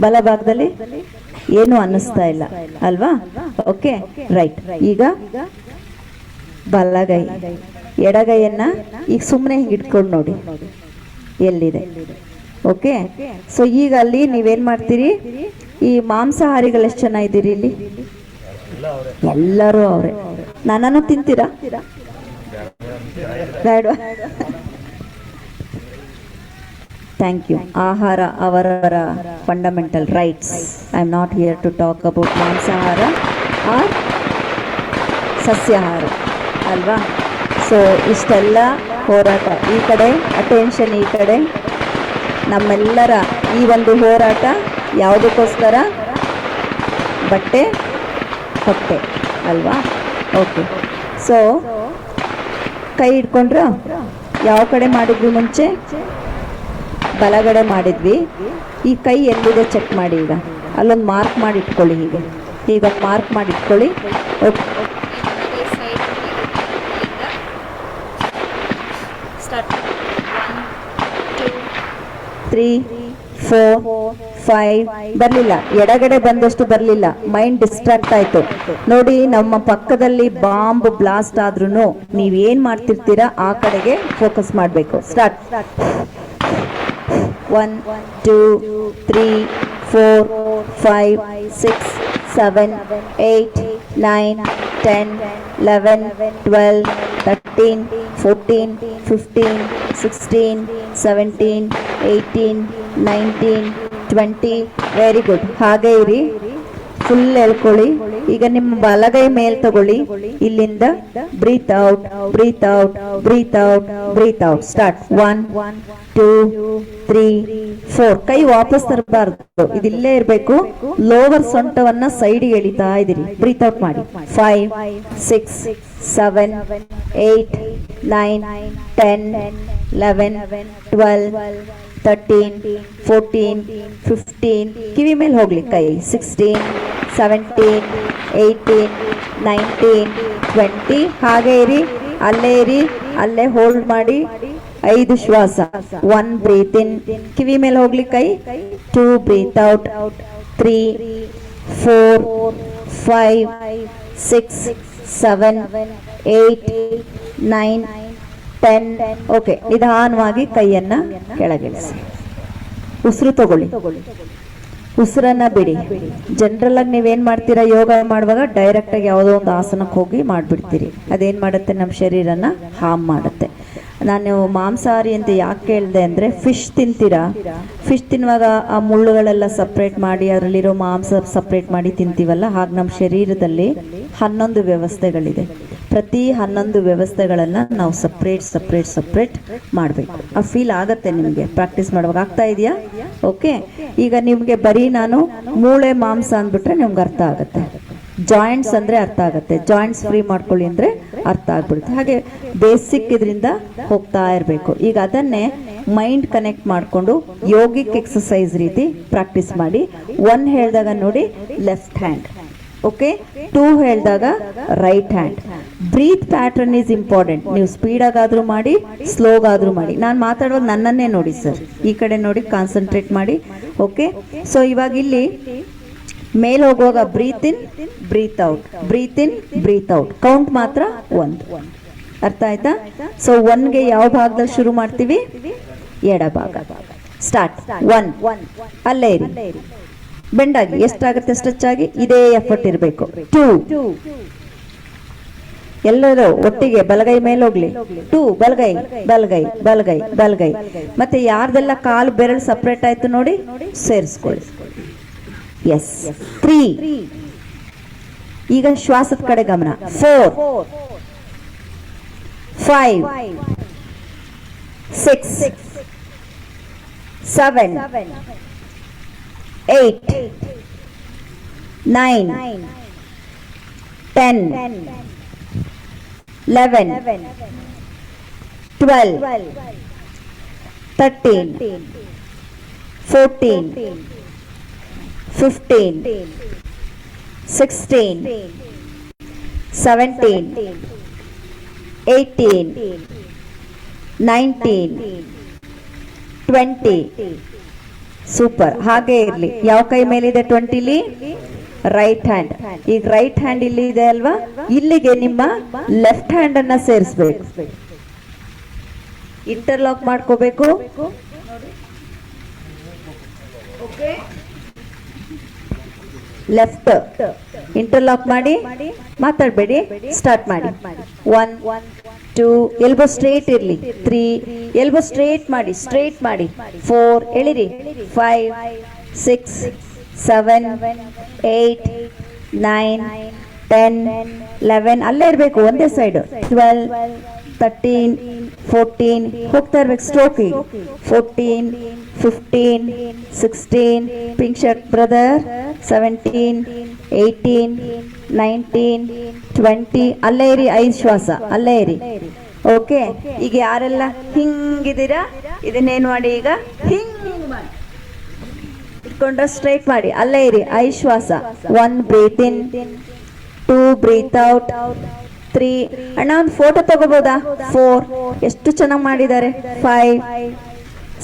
ಬಲಭಾಗದಲ್ಲಿ ಏನು ಅನ್ನಿಸ್ತಾ ಇಲ್ಲ ಅಲ್ವಾ? Okay, right. ಈಗ ಬಲಗೈ, ಎಡಗೈಯನ್ನ ಈಗ ಸುಮ್ಮನೆ ಹಿಂಗೆ ಇಟ್ಕೊಂಡು ನೋಡಿ ಎಲ್ಲಿದೆ. ಓಕೆ, ಸೊ ಈಗ ಅಲ್ಲಿ ನೀವೇನ್ ಮಾಡ್ತೀರಿ? ಈ ಮಾಂಸಾಹಾರಿಗಳು ಎಷ್ಟು ಜನ ಇದ್ದೀರಿ ಇಲ್ಲಿ? ಎಲ್ಲರೂ ಅವ್ರೆ. ನನ್ನನ್ನು ತಿಂತೀರಾ? ಬೇಡ. Thank you. ಆಹಾರ ಅವರವರ fundamental rights. I am not here to talk about ಮಾಂಸಾಹಾರ ಆರ್ ಸಸ್ಯಾಹಾರ ಅಲ್ವಾ. ಸೊ ಇಷ್ಟೆಲ್ಲ ಹೋರಾಟ, ಈ ಕಡೆ ಅಟೆನ್ಷನ್, ಈ ಕಡೆ ನಮ್ಮೆಲ್ಲರ ಈ ಒಂದು ಹೋರಾಟ ಯಾವುದಕ್ಕೋಸ್ಕರ? ಬಟ್ಟೆ ಹೊಟ್ಟೆ ಅಲ್ವಾ. ಓಕೆ, ಸೊ ಕೈ ಹಿಡ್ಕೊಂಡ್ರ? ಯಾವ ಕಡೆ ಮಾಡಿದ್ವಿ ಮುಂಚೆ? ಬಲಗಡೆ ಮಾಡಿದ್ವಿ. ಈ ಕೈ ಎಲ್ಲಿದೆ ಚೆಕ್ ಮಾಡಿ. ಈಗ ಅಲ್ಲೊಂದು ಮಾರ್ಕ್ ಮಾಡಿ ಇಟ್ಕೊಳ್ಳಿ. ಈಗ ಮಾರ್ಕ್ ಮಾಡಿ ಇಟ್ಕೊಳ್ಳಿ. ಓಕೆ, 3, 4, 5 ಬರಲಿಲ್ಲ. ಎಡಗಡೆ ಬಂದಷ್ಟು ಬರಲಿಲ್ಲ, ಮೈಂಡ್ ಡಿಸ್ಟ್ರಾಕ್ಟ್ ಆಯ್ತು. ನೋಡಿ, ನಮ್ಮ ಪಕ್ಕದಲ್ಲಿ ಬಾಂಬ್ ಬ್ಲಾಸ್ಟ್ ಆದ್ರೂ ನೀವೇನ್ ಮಾಡ್ತಿರ್ತೀರಾ ಆ ಕಡೆಗೆ ಫೋಕಸ್ ಮಾಡಬೇಕು. ಸ್ಟಾರ್ಟ್. 1, 2, 3, 4, 5, 6, 7, 8, 9, 10, 11, 12, 13, 14, 15, 16, 17, 18, 19, 20. Very good. ಹಾಗೆ ಇರಿ, ಫುಲ್ ಎಳ್ಕೊಳ್ಳಿ. ಈಗ ನಿಮ್ಮ ಬಲಗೈ ಮೇಲ್ ತಗೊಳ್ಳಿ. ಇಲ್ಲಿಂದ breathe out, breathe out, breathe out, breathe out. Start. 1, 2, 3, 4. ಕೈ ವಾಪಸ್ ತರಬಾರ್ದು, ಇದಿಲ್ಲೇ ಇರಬೇಕು. ಲೋವರ್ ಸೊಂಟವನ್ನ ಸೈಡ್ಗೆ ಎಳಿತಾ ಇದ್ದೀರಿ. ಬ್ರೀತ್ ಔಟ್ ಮಾಡಿ. 5, 6, 7, 8, 9, 10, 11, 12, 13, 14, 15. ಕಿವಿ ಮೇಲೆ ಹೋಗ್ಲಿ ಕೈ. 16, 17, 18, 19, 20. ಹಾಗೆ ಇರಿ, ಅಲ್ಲೇ ಇರಿ, ಅಲ್ಲೇ ಹೋಲ್ಡ್ ಮಾಡಿ. 5 ಶ್ವಾಸ. 1 ಬ್ರೀತ್ ಇನ್, ಕಿವಿ ಮೇಲೆ ಹೋಗ್ಲಿ ಕೈ. 2 ಬ್ರೀತ್ ಔಟ್. 3, 4, 5, 6, 7, 8, 9, 10. ಓಕೆ, ನಿಧಾನವಾಗಿ ಕೈಯನ್ನ ಕೆಳಗಿಳಿಸಿ. ಉಸಿರು ತಗೊಳ್ಳಿ, ಉಸಿರನ್ನ ಬಿಡಿ. ಜನರಲ್ ಆಗಿ ನೀವೇನ್ ಮಾಡ್ತೀರಾ? ಯೋಗ ಮಾಡುವಾಗ ಡೈರೆಕ್ಟ್ ಆಗಿ ಯಾವುದೋ ಒಂದು ಆಸನಕ್ಕೆ ಹೋಗಿ ಮಾಡ್ಬಿಡ್ತೀರಿ. ಅದೇನ್ ಮಾಡುತ್ತೆ? ನಮ್ಮ ಶರೀರನ ಹಾರ್ಮ್ ಮಾಡುತ್ತೆ. ನಾನು ಮಾಂಸಾಹಾರಿ ಅಂತ ಯಾಕೆ ಹೇಳಿದೆ ಅಂದರೆ, ಫಿಶ್ ತಿಂತೀರಾ? ಫಿಶ್ ತಿನ್ನುವಾಗ ಆ ಮುಳ್ಳುಗಳೆಲ್ಲ ಸಪ್ರೇಟ್ ಮಾಡಿ ಅದರಲ್ಲಿರೋ ಮಾಂಸ ಸಪ್ರೇಟ್ ಮಾಡಿ ತಿಂತೀವಲ್ಲ, ಹಾಗೆ ನಮ್ಮ ಶರೀರದಲ್ಲಿ 11 ವ್ಯವಸ್ಥೆಗಳಿದೆ. ಪ್ರತಿ 11 ವ್ಯವಸ್ಥೆಗಳನ್ನು ನಾವು ಸಪ್ರೇಟ್ ಮಾಡಬೇಕು. ಆ ಫೀಲ್ ಆಗತ್ತೆ ನಿಮಗೆ ಪ್ರಾಕ್ಟೀಸ್ ಮಾಡುವಾಗ. ಆಗ್ತಾ ಇದೆಯಾ? ಓಕೆ, ಈಗ ನಿಮಗೆ ಬರೀ ನಾನು ಮೂಳೆ ಮಾಂಸ ಅಂದ್ಬಿಟ್ರೆ ನಿಮ್ಗೆ ಅರ್ಥ ಆಗುತ್ತೆ. ಜಾಯಿಂಟ್ಸ್ ಅಂದ್ರೆ ಅರ್ಥ ಆಗುತ್ತೆ. ಜಾಯಿಂಟ್ಸ್ ಫ್ರೀ ಮಾಡ್ಕೊಳ್ಳಿ ಅಂದ್ರೆ ಅರ್ಥ ಆಗ್ಬಿಡುತ್ತೆ. ಹಾಗೆ ಬೇಸಿಕ್ ಇದರಿಂದ ಹೋಗ್ತಾ ಇರಬೇಕು. ಈಗ ಅದನ್ನೇ ಮೈಂಡ್ ಕನೆಕ್ಟ್ ಮಾಡಿಕೊಂಡು ಯೋಗಿಕ್ ಎಕ್ಸಸೈಸ್ ರೀತಿ ಪ್ರಾಕ್ಟೀಸ್ ಮಾಡಿ. 1 ಹೇಳಿದಾಗ ನೋಡಿ ಲೆಫ್ಟ್ ಹ್ಯಾಂಡ್, ಓಕೆ. 2 ಹೇಳಿದಾಗ right hand. Breath pattern is important. ನೀವು ಸ್ಪೀಡ್ ಆಗಾದ್ರೂ ಮಾಡಿ, ಸ್ಲೋಗಾದ್ರೂ ಮಾಡಿ. ನಾನು ಮಾತಾಡುವಾಗ ನನ್ನನ್ನೇ ನೋಡಿ ಸರ್, ಈ ಕಡೆ ನೋಡಿ, ಕಾನ್ಸಂಟ್ರೇಟ್ ಮಾಡಿ. ಓಕೆ, ಸೊ ಇವಾಗ ಇಲ್ಲಿ ಮೇಲ್ ಹೋಗುವಾಗ ಬ್ರೀತ್ ಇನ್, ಬ್ರೀತ್ ಔಟ್, ಬ್ರೀತ್ ಇನ್, ಬ್ರೀತ್ ಔಟ್. ಕೌಂಟ್ ಮಾತ್ರ 1. ಅರ್ಥ ಆಯ್ತಾ? ಸೊ 1ಗೆ ಯಾವ ಭಾಗದಲ್ಲಿ ಶುರು ಮಾಡ್ತೀವಿ? ಎಡಭಾಗ. ಸ್ಟಾರ್ಟ್. 1, ಅಲ್ಲೇ ಇರಿ, ಬೆಂಡಾಗಿ. ಎಷ್ಟಾಗುತ್ತೆ ಸ್ಟ್ರೆಚ್ ಆಗಿ, ಇದೇ ಎಫರ್ಟ್ ಇರಬೇಕು. 2, ಎಲ್ಲರೂ ಒಟ್ಟಿಗೆ ಬಲಗೈ ಮೇಲೆ ಹೋಗ್ಲಿ. 2, ಬಲಗೈ ಬಲಗೈ ಬಲಗೈ ಬಲಗೈ. ಮತ್ತೆ ಯಾರ್ದೆಲ್ಲ ಕಾಲು ಬೆರಳು ಸಪ್ರೇಟ್ ಆಯ್ತು ನೋಡಿ, ಸೇರಿಸ್ಕೊಳ್ಳಿ. ಎಸ್. 3, ಈಗ ಶ್ವಾಸದ ಕಡೆ ಗಮನ. 4, 5, 6, 7, 8, 9, 10, 11, 12, 13, 14, 15, 16, 17, 18, 19, 20. ಸೂಪರ್. ಹಾಗೆ ಇರ್ಲಿ. ಯಾವ ಕೈ ಮೇಲಿದೆ 20ಲಿ? Right hand. ಈಗ ರೈಟ್ ಹ್ಯಾಂಡ್ ಇಲ್ಲಿ ಇದೆ ಅಲ್ವಾ, ಇಲ್ಲಿಗೆ ನಿಮ್ಮ ಲೆಫ್ಟ್ ಹ್ಯಾಂಡ್ ಅನ್ನ ಸೇರಿಸಬೇಕು. ಇಂಟರ್ಲಾಕ್ ಮಾಡ್ಕೋಬೇಕು. ಲೆಫ್ಟ್ ಇಂಟರ್ಲಾಕ್ ಮಾಡಿ, ಮಾತಾಡಬೇಡಿ, ಸ್ಟಾರ್ಟ್ ಮಾಡಿ. 1, 2, ಎಲ್ಬೋ ಸ್ಟ್ರೇಟ್ ಇರಲಿ. 3, ಎಲ್ಬೋ ಸ್ಟ್ರೇಟ್ ಮಾಡಿ, ಸ್ಟ್ರೇಟ್ ಮಾಡಿ. 4, ಎಳಿರಿ. 5, 6, 7, 8, 9, 10, 11 ಅಲ್ಲೇ ಇರಬೇಕು ಒಂದೇ ಸೈಡ್. 12, 13, 14 ಹೋಗ್ತಾ ಇರ್ಬೇಕು ಸ್ಟ್ರೋಕಿಗೆ. 14, 15, 16 ಪಿಂಕ್ ಶರ್ಟ್ ಬ್ರದರ್. 17, 18, 19, 20 ಅಲ್ಲೇ ಇರಿ. 5 ಶ್ವಾಸ ಅಲ್ಲೇ ಇರಿ. ಓಕೆ, ಈಗ ಯಾರೆಲ್ಲ ಹಿಂಗಿದ್ದೀರಾ ಇದನ್ನೇನು ಮಾಡಿ, ಈಗ ಹಿಂಗ್ ಮಾಡಿ ಇಟ್ಕೊಂಡ್ರೆ ಸ್ಟ್ರೈಟ್ ಮಾಡಿ ಅಲ್ಲೇ ಇರಿ. 5 ಶ್ವಾಸ. 1 ಬ್ರೀತ್ ಇನ್, 2 ಬ್ರೀತ್ ಔಟ್, 3 ಅಣ್ಣ ಒಂದು ಫೋಟೋ ತಗೋಬೋದಾ? 4 ಎಷ್ಟು ಚೆನ್ನಾಗಿ ಮಾಡಿದ್ದಾರೆ. 5,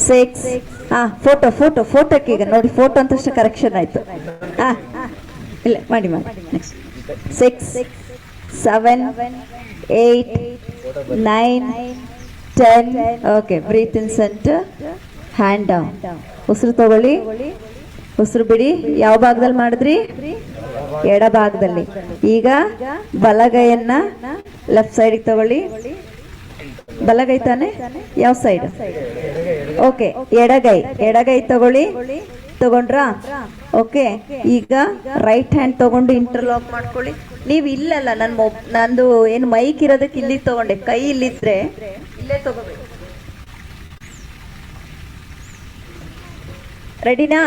6 ಫೋಟೋಕ್ಕೆ ಈಗ ನೋಡಿ, ಫೋಟೋ ಅಂತ ಕರೆಕ್ಷನ್ ಆಯ್ತು. ಇಲ್ಲ ಮಾಡಿ next. 6, 7, 8, 9, 10. Okay, breathe in centre, hand down. ಉಸಿರು ತಗೊಳ್ಳಿ, ಉಸಿರು ಬಿಡಿ. ಯಾವ ಭಾಗದಲ್ಲಿ ಮಾಡಿದ್ರಿ? ಎಡ ಭಾಗದಲ್ಲಿ. ಈಗ ಬಲಗೈಯನ್ನ ಲೆಫ್ಟ್ ಸೈಡ್ಗೆ ತಗೊಳ್ಳಿ. ಬಲಗೈ ತಾನೆ? ಯಾವ ಸೈಡ್? ಓಕೆ, ಎಡಗೈ ತಗೊಳ್ಳಿ. ತಗೊಂಡ್ರಾ? ಓಕೆ, ಈಗ ರೈಟ್ ಹ್ಯಾಂಡ್ ತಗೊಂಡು ಇಂಟರ್ಲಾಕ್ ಮಾಡ್ಕೊಳ್ಳಿ. ನೀವು ಇಲ್ಲಲ್ಲ, ನಂದು ಏನು ಮೈಕ್ ಇರೋದಕ್ಕೆ ಇಲ್ಲಿ ತಗೊಂಡೆ. ಕೈ ಇಲ್ಲಿದ್ರೆ ಇಲ್ಲೇ ತಗೋಬೇಕು. ರೆಡಿನಾ?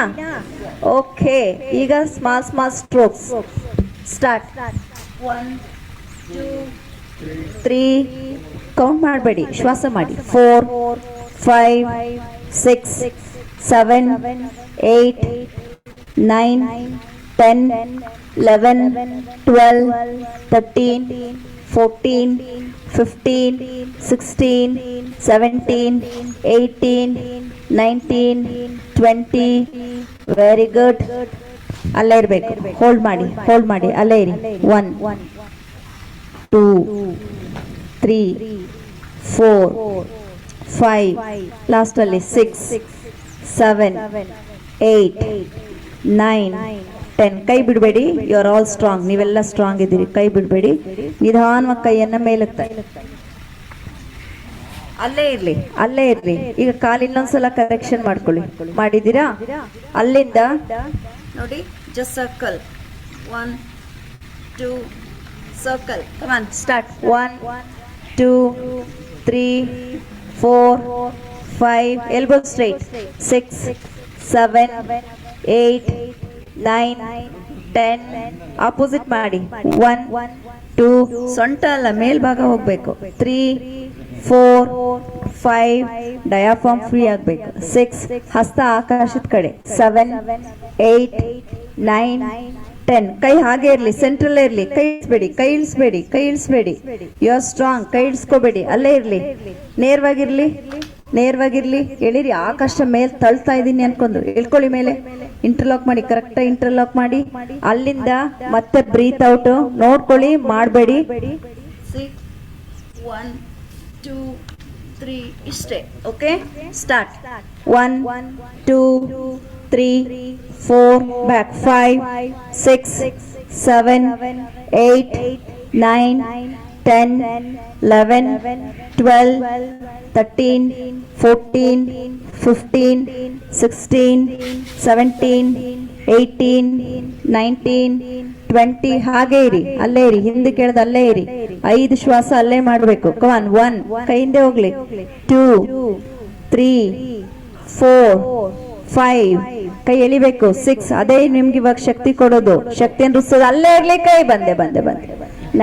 ಓಕೆ, ಈಗ ಸ್ಮಾಲ್ ಸ್ಟ್ರೋಕ್ಸ್ ಸ್ಟಾರ್ಟ್. 1, 2, 3 ಕೌಂಟ್ ಮಾಡಬೇಡಿ, ಶ್ವಾಸ ಮಾಡಿ. 4, 5, 6, 7, 8, 9, 10, 11, 12, 13, 14, 15, 16, 17, 18, 19, 20. Very good. ಅಲ್ಲೇ ಇರಬೇಕು. ಹೋಲ್ಡ್ ಮಾಡಿ ಅಲ್ಲೇ ಇರಿ. 1, 2, 3, 4, 5 ಲಾಸ್ಟ್ ಅಲ್ಲಿ 6, 7, 8, 9, 10. ಕೈ ಬಿಡಬೇಡಿ. You are all strong. ನೀವೆಲ್ಲ ಸ್ಟ್ರಾಂಗ್ ಇದ್ದೀರಿ. ಕೈ ಬಿಡಬೇಡಿ. ನಿಧಾನವಾಗಿ ಕೈಯನ್ನ ಮೇಲಕ್ಕೆ ಅಲ್ಲೇ ಇರ್ಲಿ. ಈಗ ಕಾಲು ಇನ್ನೊಂದ್ಸಲ ಕರೆಕ್ಷನ್ ಮಾಡ್ಕೊಳ್ಳಿ. ಮಾಡಿದ್ದೀರಾ? ಅಲ್ಲಿಂದ ನೋಡಿ, ಜಸ್ಟ್ ಸರ್ಕಲ್. 1, 2 ಸರ್ಕಲ್. ಕಮಾನ್ ಸ್ಟಾರ್ಟ್. 1, 2, 3, 4, 5 elbow straight. 6, 7, 8, 9, 10 ಆಪೋಸಿಟ್ ಮಾಡಿ. 1, 2 ಸೊಂಟ ಅಲ್ಲ, ಮೇಲ್ಭಾಗ ಹೋಗ್ಬೇಕು. 3, 4, 5 ಡಯಾಫಾರ್ಮ್ ಫ್ರೀ ಆಗ್ಬೇಕು. 6 ಹಸ್ತ ಆಕಾಶದ ಕಡೆ. 7, 8, 9, 10 ಕೈ ಹಾಗೆ ಇರ್ಲಿ, ಸೆಂಟ್ರಲ್ ಇರ್ಲಿ. ಕೈ ಇಳಿಸ್ಬೇಡಿ. You are strong. ಕೈ ಇಳಿಸ್ಕೋಬೇಡಿ, ಅಲ್ಲೇ ಇರ್ಲಿ. ನೇರವಾಗಿರ್ಲಿ. ಎಳಿರಿ. ಆಕಾಶ ಮೇಲೆ ತಳ್ತಾ ಇದೀನಿ ಅನ್ಕೊಂಡು ಇಳ್ಕೊಳ್ಳಿ. ಮೇಲೆ ಇಂಟರ್ಲಾಕ್ ಮಾಡಿ, ಕರೆಕ್ಟಾಗಿ ಇಂಟರ್ಲಾಕ್ ಮಾಡಿ. ಅಲ್ಲಿಂದ ಮತ್ತೆ ಬ್ರೀತ್ ಔಟ್ ನೋಡ್ಕೊಳ್ಳಿ, ಮಾಡಬೇಡಿ. 1, 2, 3 ಇಷ್ಟೇ. Okay, start. 1, 2, 3, 4 ಬ್ಯಾಕ್. 5, 6, 7, 8, 9, 10, 11, 12, 13, 14, 15, 16, 17, 18, 19, 20 ಹಾಗೆ ಇರಿ. ಅಲ್ಲೇ ಇರಿ. ಹಿಂದೆ ಕೇಳದ ಅಲ್ಲೇ ಇರಿ. 5 ಶ್ವಾಸ ಅಲ್ಲೇ ಮಾಡಬೇಕು. ಕಮಾನ್. 1 ಕೈಯಿಂದ ಹೋಗ್ಲಿ. 2, 3, 4, 5 ಕೈ ಎಳಿಬೇಕು. 6 ಅದೇ ನಿಮ್ಗೆ ಇವಾಗ ಶಕ್ತಿ ಕೊಡೋದು. ಶಕ್ತಿಯನ್ನು ರುಸೋದು. ಅಲ್ಲೇ ಇರ್ಲಿ. ಕೈ ಬಂದೆ.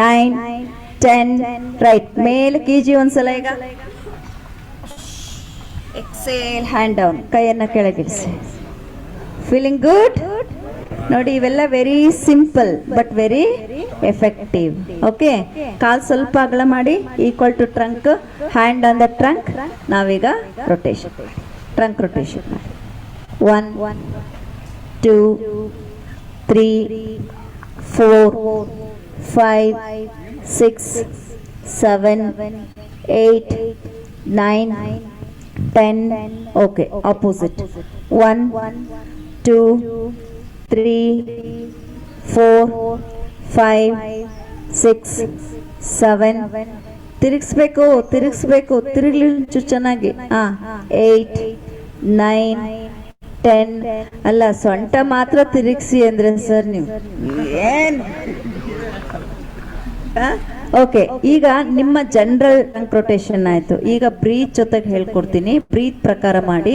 9, 10 ರೈಟ್. ಮೇಲೆ ಕೀಜಿ ಒಂದ್ಸಲ. ಈಗ ಎಕ್ಸೇಲ್, ಹ್ಯಾಂಡ್ ಡೌನ್. ಕೈಯನ್ನ ಕೆಳಗಿಳಿಸಿ. Feeling good? ನೋಡಿ, ಇವೆಲ್ಲ very simple but very effective. Okay, ಕಾಲ್ ಸ್ವಲ್ಪ ಅಗಲ ಮಾಡಿ. Equal to trunk. Hand on the trunk. ನಾವೀಗ ರೊಟೇಷನ್, ಟ್ರಂಕ್ ರೊಟೇಷನ್ ಮಾಡಿ. 1, 2, 3, 4, 5, 6, 7, 8, 9, 10. Okay, opposite. 1, 2, 3, 4, 5, 6, 7 ತಿರುಗಿಸ್ಬೇಕು. ತಿರುಗ್ಲಿ ಚೆನ್ನಾಗಿ. 8, 9, 10 ಅಲ್ಲ, ಸೊಂಟ ಮಾತ್ರ ತಿರುಗಿಸಿ ಅಂದ್ರೆ ಸರ್ ನೀವು ಏನ್ ಓಕೆ, ಈಗ ನಿಮ್ಮ ಜನರಲ್ ಟಂಗ್ ರೊಟೇಷನ್ ಆಯ್ತು. ಈಗ ಬ್ರೀತ್ ಜೊತೆಗೆ ಹೇಳ್ಕೊಡ್ತೀನಿ. ಬ್ರೀತ್ ಪ್ರಕಾರ ಮಾಡಿ.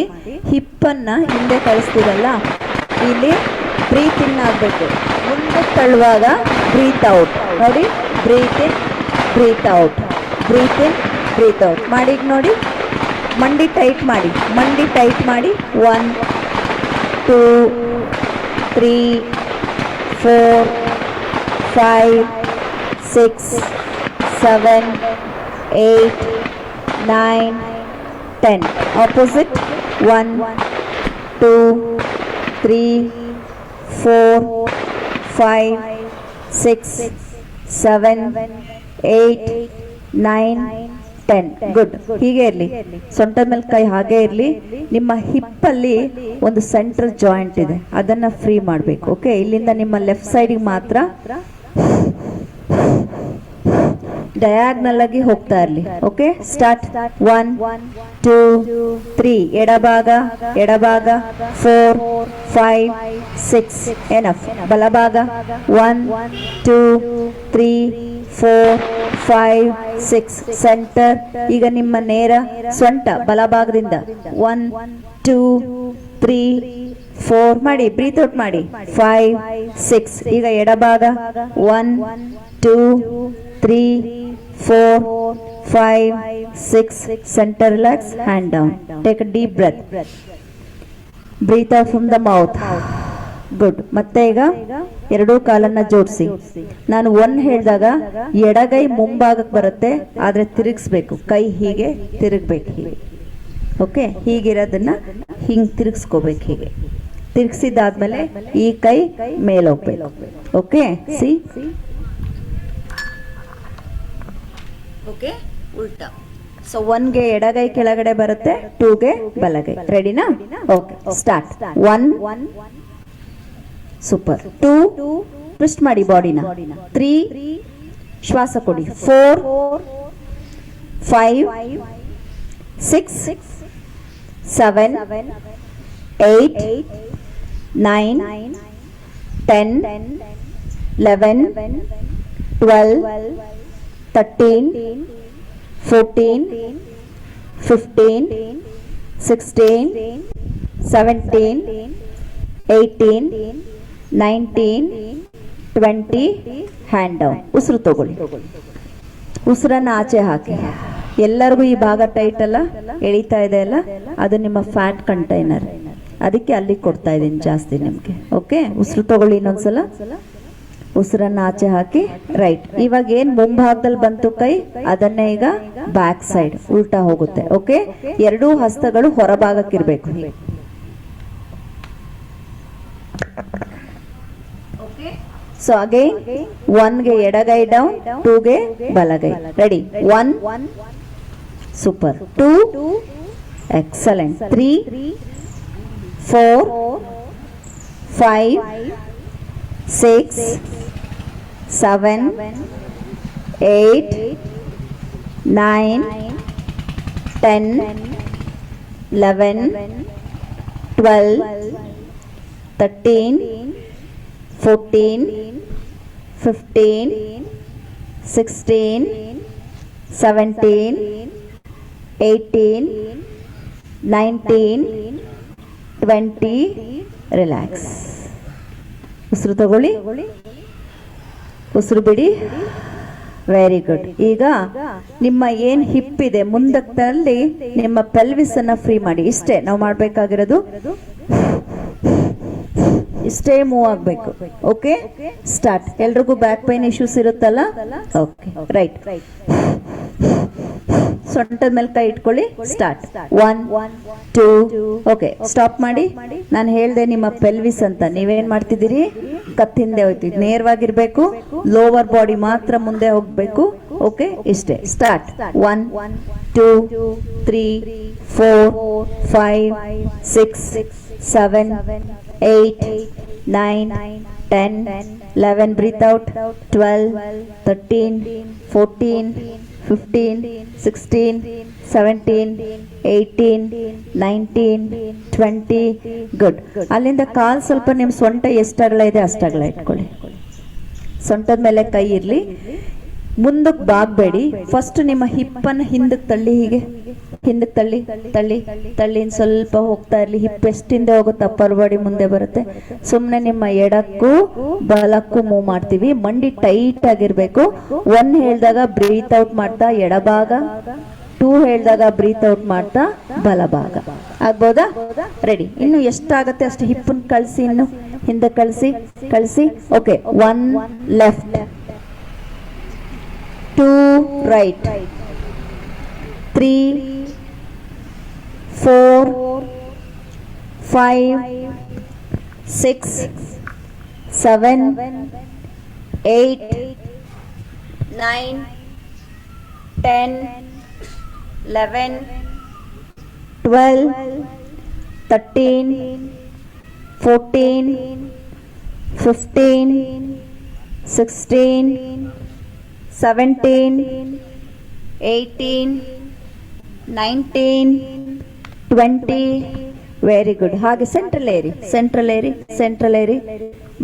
ಹಿಪ್ಪನ್ನ ಹಿಂದೆ ಕಳಿಸ್ತೀರಲ್ಲ, ಇಲ್ಲಿ ಬ್ರೀತ್ ಇನ್ ಆಗಬೇಕು. ಮುಂದೆ ತಳ್ಳುವಾಗ ಬ್ರೀತ್ ಔಟ್. ನೋಡಿ, ಬ್ರೀತ್ ಇನ್, ಬ್ರೀತ್ ಔಟ್, ಬ್ರೀತ್ ಇನ್, ಬ್ರೀತ್ ಔಟ್ ಮಾಡಿ. ಈಗ ನೋಡಿ, ಮಂಡಿ ಟೈಟ್ ಮಾಡಿ, ಮಂಡಿ ಟೈಟ್ ಮಾಡಿ. 1 2 3 4 5 6 7 8 9 10. Opposite. 1 2 3 4 5 6 7 8 9 10. ಗುಡ್. ಹೀಗೆ ಇರಲಿ. ಸೊಂಟದ ಮೇಲೆ ಕೈ ಹಾಗೆ ಇರಲಿ. ನಿಮ್ಮ ಹಿಪ್ಪಲ್ಲಿ ಒಂದು ಸೆಂಟ್ರಲ್ ಜಾಯಿಂಟ್ ಇದೆ, ಅದನ್ನ ಫ್ರೀ ಮಾಡಬೇಕು. ಓಕೆ, ಇಲ್ಲಿಂದ ನಿಮ್ಮ ಲೆಫ್ಟ್ ಸೈಡಿಗೆ ಮಾತ್ರ ಡಯಾಗ್ನಲ್ ಆಗಿ ಹೋಗ್ತಾ ಇರಲಿ. Okay, start. 1 2 3. ಎಡಭಾಗ, ಎಡಭಾಗ. 4 5 6. ಎನಫ್. ಬಲಭಾಗ. 1 2 3 4 5 6. ಸೆಂಟರ್. ಈಗ ನಿಮ್ಮ ನೇರ ಸೊಂಟ ಬಲಭಾಗದಿಂದ 1 2 3 4 ಮಾಡಿ. ಬ್ರೀತ್ ಔಟ್ ಮಾಡಿ. 5 6. ಈಗ ಎಡಭಾಗ. 1 2 3 4 5 6. Center relax, hand down. Take a deep breath. Breathe out from the mouth. Good. ಮತ್ತೆ ಈಗ ಎರಡೂ ಕಾಲನ್ನ ಜೋಡಿಸಿ. ನಾನು 1 ಹೇಳಿದಾಗ ಎಡಗೈ ಮುಂಭಾಗಕ್ಕೆ ಬರುತ್ತೆ, ಆದ್ರೆ ತಿರುಗಿಸ್ಬೇಕು. ಕೈ ಹೀಗೆ ತಿರುಗ್ಬೇಕು, ಹೀಗೆ. ಓಕೆ, ಹೀಗಿರೋದನ್ನ ಹಿಂಗ್ ತಿರುಗಿಸ್ಕೋಬೇಕು. ಹೀಗೆ ತಿರುಗಿಸಿದಾದ್ಮೇಲೆ ಈ ಕೈ ಮೇಲೆ ಹೋಗ್ಬೇಕು. Okay, C. ಓಕೆ, ಉಲ್ಟಾ. ಸೊ 1ಗೆ ಎಡಗೈ ಕೆಳಗಡೆ ಬರುತ್ತೆ, 2ಗೆ ಬಲಗೈ. ರೆಡಿನಾ? Okay, start. 1 ಸೂಪರ್. 2 ಟ್ವಿಸ್ಟ್ ಮಾಡಿ ಬಾಡಿನ. 3 ಶ್ವಾಸ ಕೊಡಿ. 4 5 6 7 8 9 10 11 12 13 14 15 16 17 18 19 20. Hand down. ಉಸಿರು ತಗೊಳ್ಳಿ. ಉಸಿರನ್ನ ಆಚೆ ಹಾಕಿ. ಎಲ್ಲರಿಗೂ ಈ ಭಾಗ ಟೈಟ್ ಅಲ್ಲ, ಎಳಿತಾ ಇದೆ ಅಲ್ಲ, ಅದು ನಿಮ್ಮ ಫ್ಯಾಟ್ ಕಂಟೈನರ್. ಅದಕ್ಕೆ ಅಲ್ಲಿ ಕೊಡ್ತಾ ಇದ್ದೀನಿ ಜಾಸ್ತಿ ನಿಮ್ಗೆ. ಓಕೆ, ಉಸಿರು ತಗೊಳ್ಳಿ ಇನ್ನೊಂದ್ಸಲ. ಉಸಿರನ್ನ ಆಚೆ ಹಾಕಿ. ರೈಟ್. ಇವಾಗ ಏನ್ ಮುಂಭಾಗದಲ್ಲಿ ಬಂತು ಕೈ, ಅದನ್ನೇ ಈಗ ಬ್ಯಾಕ್ ಸೈಡ್ ಉಲ್ಟಾ ಹೋಗುತ್ತೆ. ಓಕೆ, ಎರಡೂ ಹಸ್ತಗಳು ಹೊರಭಾಗಕ್ಕಿರ್ಬೇಕು. ಸೊ ಅಗೈನ್ 1ಗೆ ಎಡಗೈ ಡೌನ್, 2ಗೆ ಬಲಗೈ. ರೆಡಿ? 1 ಸೂಪರ್. 2 ಎಕ್ಸಲೆಂಟ್. 3 4 5 6 7 8 9 10 11 12 13 14 15 16 17 18 19 20. ರಿಲ್ಯಾಕ್ಸ್. ಉಸಿರು ತಗೊಳ್ಳಿ, ಉಸಿರು ಬಿಡಿ. Very good. ಈಗ ನಿಮ್ಮ ಏನ್ ಹಿಪ್ ಇದೆ ಮುಂದಕ್ಕಲ್ಲಿ ನಿಮ್ಮ ಪೆಲ್ವಿಸ್ ಅನ್ನ ಫ್ರೀ ಮಾಡಿ. ಇಷ್ಟೇ ನಾವು ಮಾಡ್ಬೇಕಾಗಿರೋದು. ಇಷ್ಟೇ ಮೂವ್ ಆಗ್ಬೇಕು. Okay, start. ಎಲ್ರಿಗೂ ಬ್ಯಾಕ್ ಪೈನ್ ಇಶ್ಯೂಸ್ ಇರುತ್ತಲ್ಲ? Okay, right. ಸೊಂಟದ ಮೇಲೆ ಕೈ ಇಟ್ಕೊಳ್ಳಿ. ಸ್ಟಾರ್ಟ್. 1 2. ಓಕೆ, ಸ್ಟಾಪ್ ಮಾಡಿ. ನಾನು ಹೇಳ್ದೆ ನಿಮ್ಮ ಪೆಲ್ವಿಸ್ ಅಂತ. ನೀವೇನ್ ಮಾಡ್ತಿದ್ದೀರಿ? ಕತ್ತಿಂದೆ ಹೋಯ್ತಿದ್. ನೇರವಾಗಿರ್ಬೇಕು. ಲೋವರ್ ಬಾಡಿ ಮಾತ್ರ ಮುಂದೆ ಹೋಗ್ಬೇಕು. ಓಕೆ, ಇಷ್ಟೇ. ಸ್ಟಾರ್ಟ್. 1 2 3 4 5 6 7 8 9 10 11. Breathe out. 12 13 14 15 16 17 18 19 20. ಗುಡ್. ಅಲ್ಲಿಂದ ಕಾಲ್ ಸ್ವಲ್ಪ ನಿಮ್ ಸೊಂಟ ಎಷ್ಟು ಅಗಲ ಇದೆ ಅಷ್ಟು ಅಗಲ ಇಟ್ಕೊಳ್ಳಿ. ಸೊಂಟದ ಮೇಲೆ ಕೈ ಇರ್ಲಿ. ಮುಂದಕ್ಕೆ ಬಾಗ್ಬೇಡಿ. ಫಸ್ಟ್ ನಿಮ್ಮ ಹಿಪ್ಪನ್ನು ಹಿಂದಕ್ಕೆ ತಳ್ಳಿ, ಹೀಗೆ ಹಿಂದಕ್ಕೆ ತಳ್ಳಿ ತಳ್ಳಿ ತಳ್ಳಿ ಸ್ವಲ್ಪ ಹೋಗ್ತಾ ಇರ್ಲಿ. ಹಿಪ್ ಎಷ್ಟು ಹಿಂದೆ ಹೋಗುತ್ತೆ ಅಪ್ಪರ್ ಬಾಡಿ ಮುಂದೆ ಬರುತ್ತೆ. ಸುಮ್ಮನೆ ನಿಮ್ಮ ಎಡಕ್ಕೂ ಬಲಕ್ಕೂ ಮೂವ್ ಮಾಡ್ತೀವಿ. ಮಂಡಿ ಟೈಟ್ ಆಗಿರ್ಬೇಕು. 1 ಹೇಳಿದಾಗ ಬ್ರೀತ್ ಔಟ್ ಮಾಡ್ತಾ ಎಡಭಾಗ, 2 ಹೇಳಿದಾಗ ಬ್ರೀತ್ ಔಟ್ ಮಾಡ್ತಾ ಬಲಭಾಗ. ಆಗ್ಬೋದಾ? ರೆಡಿ. ಇನ್ನು ಎಷ್ಟಾಗತ್ತೆ ಅಷ್ಟು ಹಿಪ್ಪನ್ ಕಳಿಸಿ, ಇನ್ನು ಹಿಂದೆ ಕಳಿಸಿ ಕಳಿಸಿ. Okay, 1 left, 2 right, 3 4 5 6 7 8 9 10 11 12 13 14 15 16 17 18 19 20. Very good. ಹಾಗೆ ಸೆಂಟ್ರಲ್ ಏರಿ, ಸೆಂಟ್ರಲ್ ಏರಿ, ಸೆಂಟ್ರಲ್ ಏರಿ.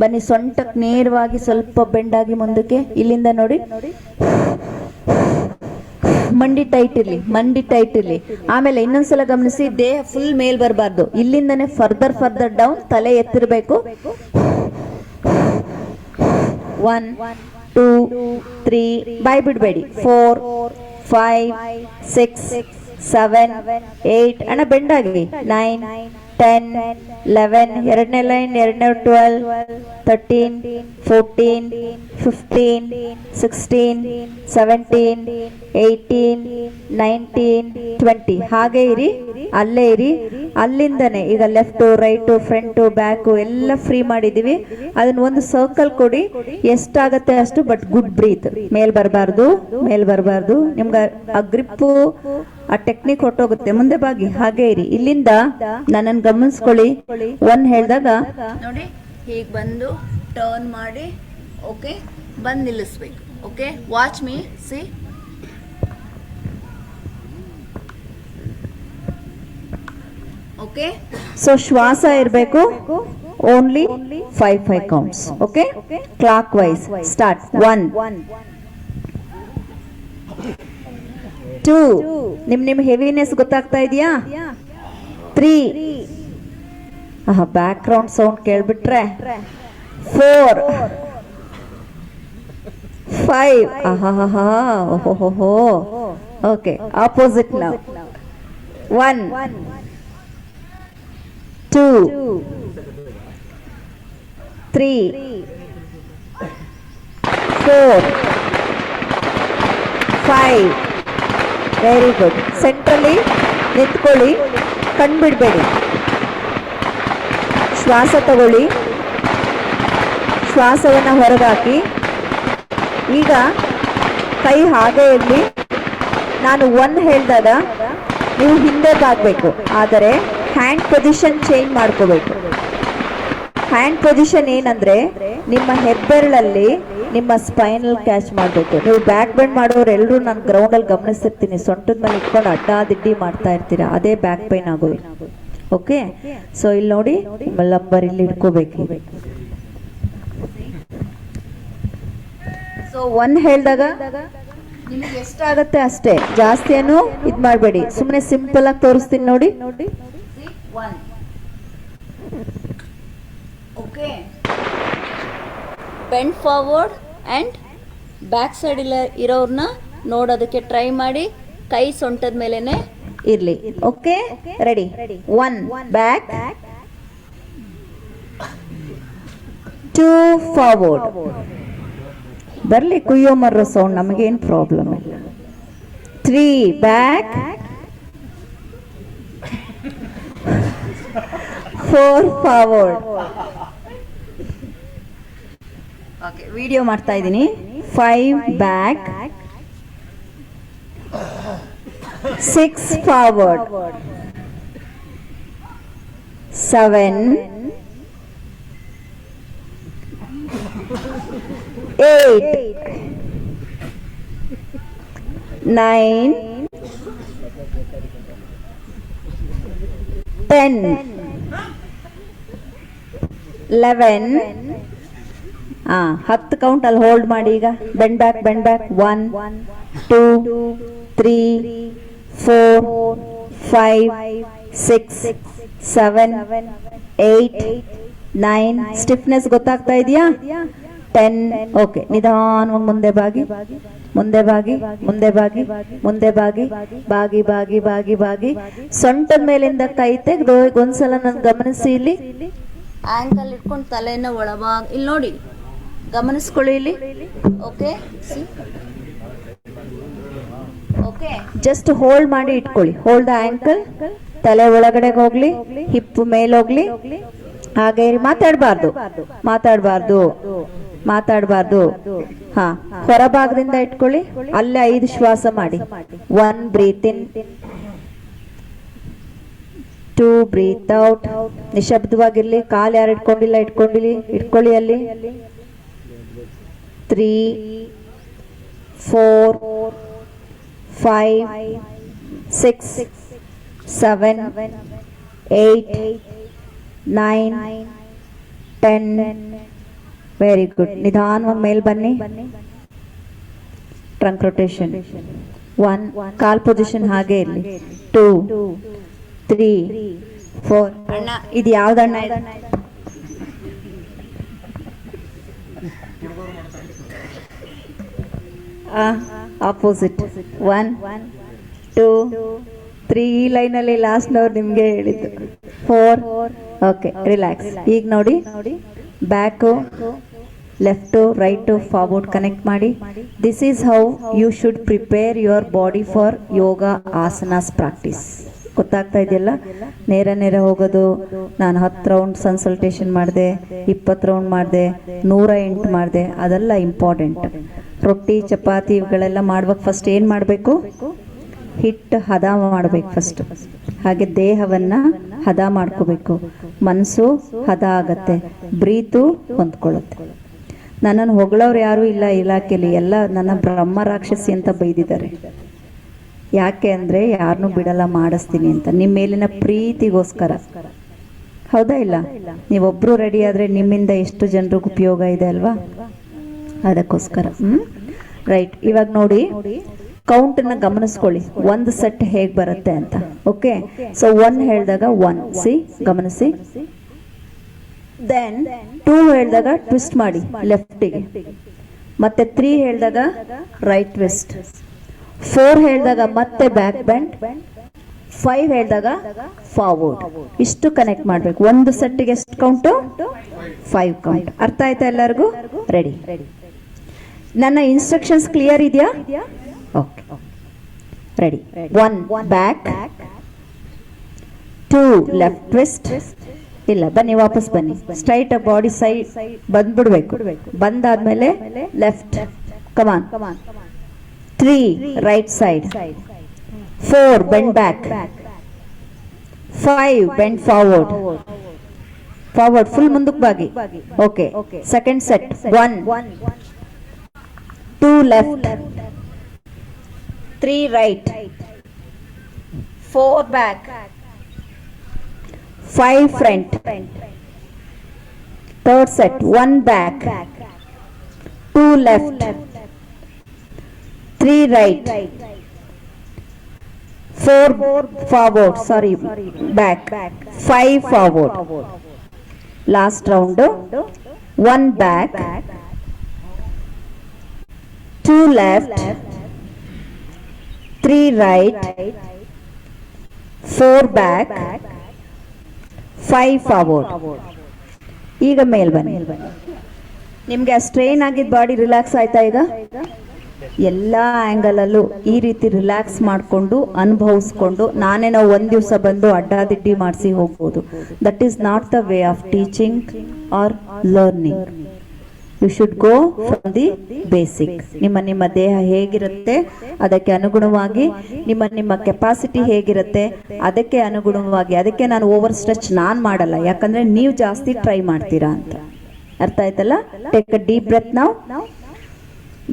ಬನ್ನಿ, ಸೊಂಟಕ್ಕೆ ನೇರವಾಗಿ ಸ್ವಲ್ಪ ಬೆಂಡಾಗಿ ಮುಂದಕ್ಕೆ. ಇಲ್ಲಿಂದ ನೋಡಿ, ಮಂಡಿ ಟೈಟ್ ಇರ್ಲಿ, ಮಂಡಿ ಟೈಟ್ ಇರ್ಲಿ. ಆಮೇಲೆ ಇನ್ನೊಂದ್ಸಲ ಗಮನಿಸಿ, ದೇಹ ಫುಲ್ ಮೇಲ್ ಬರಬಾರ್ದು. ಇಲ್ಲಿಂದನೇ ಫರ್ದರ್ ಫರ್ದರ್ ಡೌನ್, ತಲೆ ಎತ್ತಿರಬೇಕು. 1 2 3, ಬಾಯ್ ಬಿಡಬೇಡಿ. 4 5 6 7 8, ಅಣ್ಣ ಬೆಂಡಾಗಿ. 9 10 11, ಎರಡನೇ ಲೈನ್, ಎರಡನೇ 12 13 14 15 16 17 18 19 20. ಹಾಗೆ ಇರಿ, ಅಲ್ಲೇ ಇರಿ. ಅಲ್ಲಿಂದನೇ ಈಗ ಲೆಫ್ಟು ರೈಟು ಫ್ರಂಟು ಬ್ಯಾಕು ಎಲ್ಲ ಫ್ರೀ ಮಾಡಿದೀವಿ. ಅದನ್ನ ಒಂದು ಸರ್ಕಲ್ ಕೊಡಿ, ಎಷ್ಟಾಗತ್ತೆ ಅಷ್ಟು. But good breathe. ಮೇಲ್ ಬರಬಾರ್ದು, ಮೇಲ್ ಬರಬಾರ್ದು. ನಿಮ್ಗೆ ಆ ಗ್ರಿಪ್ಪು, ಆ ಟೆಕ್ನಿಕ್ ಹೊಟ್ಟೋಗುತ್ತೆ. ಮುಂದೆ ಬಾಗಿ, ಹಾಗೆ ಇರಿ. ಇಲ್ಲಿಂದ ನನ್ನನ್ನು ಗಮನಿಸ್ಕೊಳ್ಳಿ. 1 ಹೇಳಿದಾಗ ನೋಡಿ, ಹೀಗೆ ಬಂದು ಟರ್ನ್ ಮಾಡಿ, ಓಕೆ, ಬಂದು ನಿಲ್ಲಿಸ್ಬೇಕು. Okay, watch me, see. Okay, so ಶ್ವಾಸ ಇರಬೇಕು. Only 5 counts. Okay, clockwise start. 1 2, ನಿಮ್ ಹೆವಿನೆಸ್ ಗೊತ್ತಾಗ್ತಾ ಇದೆಯಾ? 3, ಬ್ಯಾಕ್ ಗ್ರೌಂಡ್ ಸೌಂಡ್ ಕೇಳ್ಬಿಟ್ರೆ. 4 5, ಓಹೋ. ಓಕೆ, ಆಪೋಸಿಟ್ ನಾವು. 1 2 3 4 5. Very good. ಸೆಂಟ್ರಲ್ಲಿ ನಿಂತ್ಕೊಳ್ಳಿ, ಕಣ್ಬಿಡ್ಬೇಡಿ. ಶ್ವಾಸ ತಗೊಳ್ಳಿ, ಶ್ವಾಸವನ್ನು ಹೊರಗಾಕಿ. ಈಗ ಕೈ ಹಾಗೆ ಇರಲಿ. ನಾನು 1 ಹೇಳಿದಾಗ ನೀವು ಹಿಂದೆ ಬಾಗಬೇಕು, ಆದರೆ ಹ್ಯಾಂಡ್ ಪೊಸಿಷನ್ ಚೇಂಜ್ ಮಾಡ್ಕೋಬೇಕು. ಹ್ಯಾಂಡ್ ಪೊಸಿಷನ್ ಏನಂದ್ರೆ, ನಿಮ್ಮ ಹೆಬ್ಬೆರಳಲ್ಲಿ ನಿಮ್ಮ ಸ್ಪೈನಲ್ ಕ್ಯಾಚ್ ಮಾಡಬೇಕು. ನೀವು ಬ್ಯಾಕ್ ಬೆಂಡ್ ಮಾಡೋರು ಎಲ್ಲರೂ ನಾನು ಗ್ರೌಂಡಲ್ಲಿ ಗಮನಿಸ್ತಿರ್ತೀನಿ, ಸೊಂಟದ ಮೇಲೆ ಇಟ್ಕೊಂಡು ಅಡ್ಡಾದಿಡ್ಡಿ ಮಾಡ್ತಾ ಇರ್ತೀರಾ, ಅದೇ ಬ್ಯಾಕ್ ಪೈನ್ ಆಗೋದು. ಓಕೆ, ಸೊ ಇಲ್ಲಿ ನೋಡಿ, ಲಂಬರ್ ಇಲ್ಲಿ ಇಟ್ಕೋಬೇಕು. ಸೊ 1 ಹೇಳಿದಾಗ ನಿಮಗೆ ಎಷ್ಟಾಗತ್ತೆ ಅಷ್ಟೇ, ಜಾಸ್ತಿ ಏನು ಇದು ಮಾಡಬೇಡಿ. ಸುಮ್ಮನೆ ಸಿಂಪಲ್ ಆಗಿ ತೋರಿಸ್ತೀನಿ ನೋಡಿ. 1. Okay, bend forward and back side ಇರೋರ್ನ ನೋಡೋದಕ್ಕೆ ಟ್ರೈ ಮಾಡಿ. ಕೈ ಸೊಂಟದ ಮೇಲೆನೆ ಇರಲಿ. Okay, ready. 1 back, 2 forward. ಬರಲಿ ಕುಯ್ಯೋ ಮರ್ರೋ ಸೌಂಡ್, ನಮಗೇನು ಪ್ರಾಬ್ಲಮ್ ಇಲ್ಲ. 3 ಬ್ಯಾಕ್, 4 ಫಾರ್ವರ್ಡ್. ಓಕೆ, ವಿಡಿಯೋ ಮಾಡ್ತಾ ಇದ್ದೀನಿ. 5 ಬ್ಯಾಕ್, 6 ಫಾರ್ವರ್ಡ್, 7 8 9 10 11 10 ಕೌಂಟ್ ಅಲ್ಲಿ ಹೋಲ್ಡ್ ಮಾಡಿ. ಈಗ ಬೆಂಡ್ ಬ್ಯಾಕ್ 1 2 3 4 5 6 7 8 9. ಸ್ಟಿಫ್ನೆಸ್ ಗೊತ್ತಾಗ್ತಾ ಇದೆಯಾ? 10. ಓಕೆ, ನಿಧಾನವಾಗಿ ಮುಂದೆ ಬಾಗಿ ಮುಂದೆ ಬಾಗಿ ಮುಂದೆ ಬಾಗಿ ಮುಂದೆ ಬಾಗಿ ಬಾಗಿ ಬಾಗಿ ಬಾಗಿ ಬಾಗಿ ಸೊಂಟದ ಮೇಲಿಂದ ಕೈ ತೆಗೆದು ಒಂದ್ಸಲ ನನ್ ಗಮನಿಸಿ. ಇಲ್ಲಿ ಆಂಕಲ್ ಇಟ್ಕೊಂಡು ತಲೆನ ಒಳಭಾಗ ಇಲ್ಲಿ ನೋಡಿ, ಗಮನಿಸ್ಕೊಳ್ಳಿ ಇಲ್ಲಿ. ಓಕೆ ಓಕೆ, ಜಸ್ಟ್ ಹೋಲ್ಡ್ ಮಾಡಿ ಇಟ್ಕೊಳ್ಳಿ. Hold the ankle. ತಲೆ ಒಳಗಡೆ ಹೋಗ್ಲಿ, ಹಿಪ್ ಮೇಲೆ ಹೋಗ್ಲಿ. ಹಾಗೆ ಮಾತಾಡಬಾರ್ದು ಮಾತಾಡಬಾರ್ದು ಮಾತಾಡಬಾರ್ದು. ಹೊರಭಾಗದಿಂದ ಇಟ್ಕೊಳ್ಳಿ. ಅಲ್ಲೇ 5 ಶ್ವಾಸ ಮಾಡಿ. 1 ಬ್ರೀತ್ ಇನ್, 2 ಬ್ರೀತ್ ಔಟ್. ನಿಶಬ್ದವಾಗಿರ್ಲಿ. ಕಾಲು ಯಾರು ಇಟ್ಕೊಳ್ಳಿ ಅಲ್ಲಿ. 3 4 5 6 7 8 9 10. Very good. ನಿಧಾನವಾಗಿ ಮೇಲ್ ಬನ್ನಿ. Trunk rotation. 1 ಕಾಲ್ ಪೊಸಿಷನ್ ಹಾಗೆ ಇರಲಿ. 2 3 4. ಅಣ್ಣ ಇದು ಯಾವ್ದಣ್ಣ? ಆಪೋಸಿಟ್. 1 2 3. ಈ ಲೈನಲ್ಲಿ ಲಾಸ್ಟ್ನವ್ರು ನಿಮ್ಗೆ ಹೇಳಿದ್ದು. 4. Okay, relax. ಈಗ ನೋಡಿ, back left right forward connect ಮಾಡಿ. This is how you should prepare your body for yoga asanas practice. ಗೊತ್ತಾಗ್ತಾ ಇದೆಯಲ್ಲ? ನೇರ ಹೋಗೋದು. ನಾನು 10 ರೌಂಡ್ ಕನ್ಸಲ್ಟೇಷನ್ ಮಾಡಿದೆ, 20 ರೌಂಡ್ ಮಾಡಿದೆ, 108 ಮಾಡಿದೆ, ಅದೆಲ್ಲ ಇಂಪಾರ್ಟೆಂಟ್. ರೊಟ್ಟಿ ಚಪಾತಿ ಇವುಗಳೆಲ್ಲ ಮಾಡುವಾಗ ಫಸ್ಟ್ ಏನು ಮಾಡಬೇಕು? ಹಿಟ್ಟು ಹದ ಮಾಡಬೇಕು ಫಸ್ಟ್. ಹಾಗೆ ದೇಹವನ್ನ ಹದ ಮಾಡ್ಕೋಬೇಕು. ಮನಸ್ಸು ಹದ ಆಗತ್ತೆ, ಬ್ರೀತು ಹೊಂದ್ಕೊಳ್ಳುತ್ತೆ. ನನ್ನನ್ನು ಹೊಗಳವ್ರು ಯಾರು ಇಲ್ಲ ಇಲಾಖೆಯಲ್ಲಿ. ಎಲ್ಲ ನನ್ನ ಬ್ರಹ್ಮ ರಾಕ್ಷಸಿ ಅಂತ ಬೈದಿದ್ದಾರೆ. ಯಾಕೆ ಅಂದ್ರೆ ಯಾರನ್ನೂ ಬಿಡಲ್ಲ, ಮಾಡಿಸ್ತೀನಿ ಅಂತ. ನಿಮ್ಮ ಮೇಲಿನ ಪ್ರೀತಿಗೋಸ್ಕರ. ಹೌದಾ ಇಲ್ಲ? ನೀವೊಬ್ರು ರೆಡಿ ಆದ್ರೆ ನಿಮ್ಮಿಂದ ಎಷ್ಟು ಜನರಿಗೆ ಉಪಯೋಗ ಇದೆ ಅಲ್ವಾ? ಅದಕ್ಕೋಸ್ಕರ. ರೈಟ್. ಇವಾಗ ನೋಡಿ, ಕೌಂಟ್ ನ ಗಮನಿಸ್ಕೊಳ್ಳಿ. 1 ಸೆಟ್ ಹೇಗ್ ಬರುತ್ತೆ ಅಂತ. ಓಕೆ, ಸೊ 1 ಹೇಳಿದಾಗ 1 ಸಿ ಗಮನಿಸಿ. ದೆನ್ 2 ಹೇಳಿದಾಗ ಟ್ವಿಸ್ಟ್ ಮಾಡಿ ಲೆಫ್ಟಿಗೆ. ಮತ್ತೆ 3 ಹೇಳಿದಾಗ ರೈಟ್ ಟ್ವಿಸ್ಟ್. 4 ಹೇಳಿದಾಗ ಮತ್ತೆ ಬ್ಯಾಕ್ ಬೆಂಡ್. 5 ಹೇಳಿದಾಗ ಫಾರ್ವರ್ಡ್. ಇಷ್ಟು ಕನೆಕ್ಟ್ ಮಾಡ್ಬೇಕು. 1 ಸೆಟ್ಗೆ ಎಷ್ಟು ಕೌಂಟು? 5 ಕೌಂಟ್. ಅರ್ಥ ಆಯ್ತಾ ಎಲ್ಲರಿಗೂ? ರೆಡಿ? ನನ್ನ ಇನ್ಸ್ಟ್ರಕ್ಷನ್ಸ್ ಕ್ಲಿಯರ್ ಇದೆಯಾ? Okay, ready. 1 back, 2 left twist. ಇಲ್ಲ, ಬನ್ನಿ ವಾಪಸ್ ಬನ್ನಿ. ಸ್ಟ್ರೈಟ್ ಬಾಡಿ ಸೈಡ್ ಬಂದ್ಬಿಡ್ಬೇಕು. ಬಂದಾದ್ಮೇಲೆ left. Come on. 3 right side. 4 bend back. 5 bend forward. Full ಮುಂದಕ್ಕೆ ಬಾಗಿ. Okay, second set. 1 2 left, 3 right, 4 back, 5 front. Third set. 1 back, 2 left, 3 right, 4 forward, back, 5 forward. Last round. 1 back, 2 left, 3 right, 4 back, 5 forward. ಈಗ ಮೇಲ್ ಬನ್ನಿ. ನಿಮ್ಗೆ ಸ್ಟ್ರೈನ್ ಆಗಿದ್ದ ಬಾಡಿ ರಿಲ್ಯಾಕ್ಸ್ ಆಯ್ತಾ? ಈಗ ಎಲ್ಲ ಆಂಗಲ್ ಅಲ್ಲೂ ಈ ರೀತಿ ರಿಲ್ಯಾಕ್ಸ್ ಮಾಡಿಕೊಂಡು ಅನುಭವಿಸ್ಕೊಂಡು ನಾನೇನೋ ಒಂದ್ ದಿವಸ ಬಂದು ಅಡ್ಡಾದಿಡ್ಡಿ ಮಾಡಿಸಿ ಹೋಗ್ಬೋದು. That is not the way of teaching or learning. You should go from the basic. ನಿಮ್ಮ ದೇಹ ಹೇಗಿರುತ್ತೆ ಅದಕ್ಕೆ ಅನುಗುಣವಾಗಿ, ನಿಮ್ಮ ಕೆಪಾಸಿಟಿ ಹೇಗಿರುತ್ತೆ ಅದಕ್ಕೆ ಅನುಗುಣವಾಗಿ. ಅದಕ್ಕೆ ನಾನು ಓವರ್ ಸ್ಟ್ರೆಚ್ ನಾನು ಮಾಡಲ್ಲ, ಯಾಕಂದ್ರೆ ನೀವು ಜಾಸ್ತಿ ಟ್ರೈ ಮಾಡ್ತೀರಾ ಅಂತ. ಅರ್ಥ ಆಯ್ತಲ್ಲ? Take a deep breath now.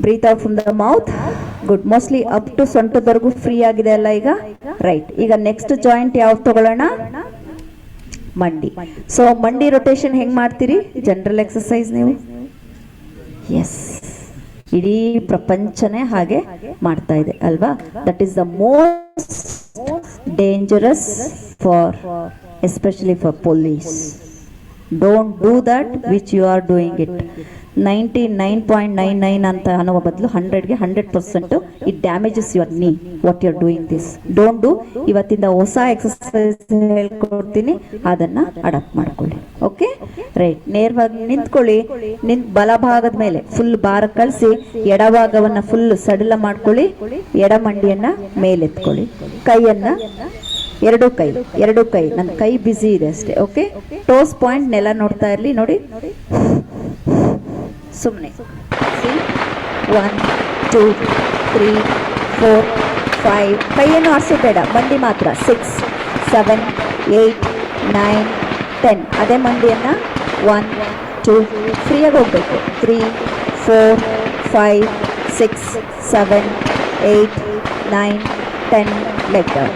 Breathe out from the mouth. Good. Mostly up to ಸೊಂಟದವರೆಗೂ ಫ್ರೀ ಆಗಿದೆ ಅಲ್ಲ ಈಗ? ರೈಟ್. ಈಗ ನೆಕ್ಸ್ಟ್ ಜಾಯಿಂಟ್ ಯಾವ್ದು ತಗೊಳ್ಳೋಣ? ಮಂಡಿ. ಸೊ ಮಂಡಿ ರೊಟೇಷನ್ ಹೆಂಗ್ ಮಾಡ್ತೀರಿ? ಜನರಲ್ ಎಕ್ಸರ್ಸೈಸ್ ನೀವು ಎಸ್, ಇಡೀ ಪ್ರಪಂಚನೇ ಹಾಗೆ ಮಾಡ್ತಾ ಇದೆ ಅಲ್ವಾ? That is the most dangerous for especially for police. Don't do that which you are doing it. 99.99 ಅಂತ ಅನ್ನುವ ಬದಲು 100ಗೆ 100% it damages your knee what you are doing this. Don't do. ಇವತ್ತಿಂದ ಹೊಸ ಎಕ್ಸರ್ಸೈಸ್ ಹೇಳ್ಕೊಡ್ತೀನಿ, ಅದನ್ನ ಅಡಾಪ್ಟ್ ಮಾಡ್ಕೊಳ್ಳಿ. Okay, right. ನೇರವಾಗಿ ನಿಂತ್ಕೊಳ್ಳಿ. ಬಲಭಾಗದ ಮೇಲೆ ಫುಲ್ ಭಾರ ಕಳಿಸಿ ಎಡಭಾಗವನ್ನ ಫುಲ್ ಸಡಿಲ ಮಾಡ್ಕೊಳ್ಳಿ. ಎಡ ಮಂಡಿಯನ್ನ ಮೇಲೆತ್ಕೊಳ್ಳಿ. ಕೈಯನ್ನ ಎರಡು ಕೈ, ನನ್ನ ಕೈ ಬಿಸಿ ಇದೆ ಅಷ್ಟೇ. ಓಕೆ, ಟೋಸ್ ಪಾಯಿಂಟ್ ನೆಲ ನೋಡ್ತಾ ಇರಲಿ. ನೋಡಿ, ಸುಮ್ಮನೆ 1 2 3 4 5. ಕೈಯನ್ನು ಆರಿಸೋಬೇಡ, ಮಂಡಿ ಮಾತ್ರ. 6 7 8 9 10. ಅದೇ ಮಂಡಿಯನ್ನ 1 2 ಫ್ರೀಯಾಗಿ ಹೋಗ್ಬೇಕು. 3 4 5 6 7 8 9 10. Leg down.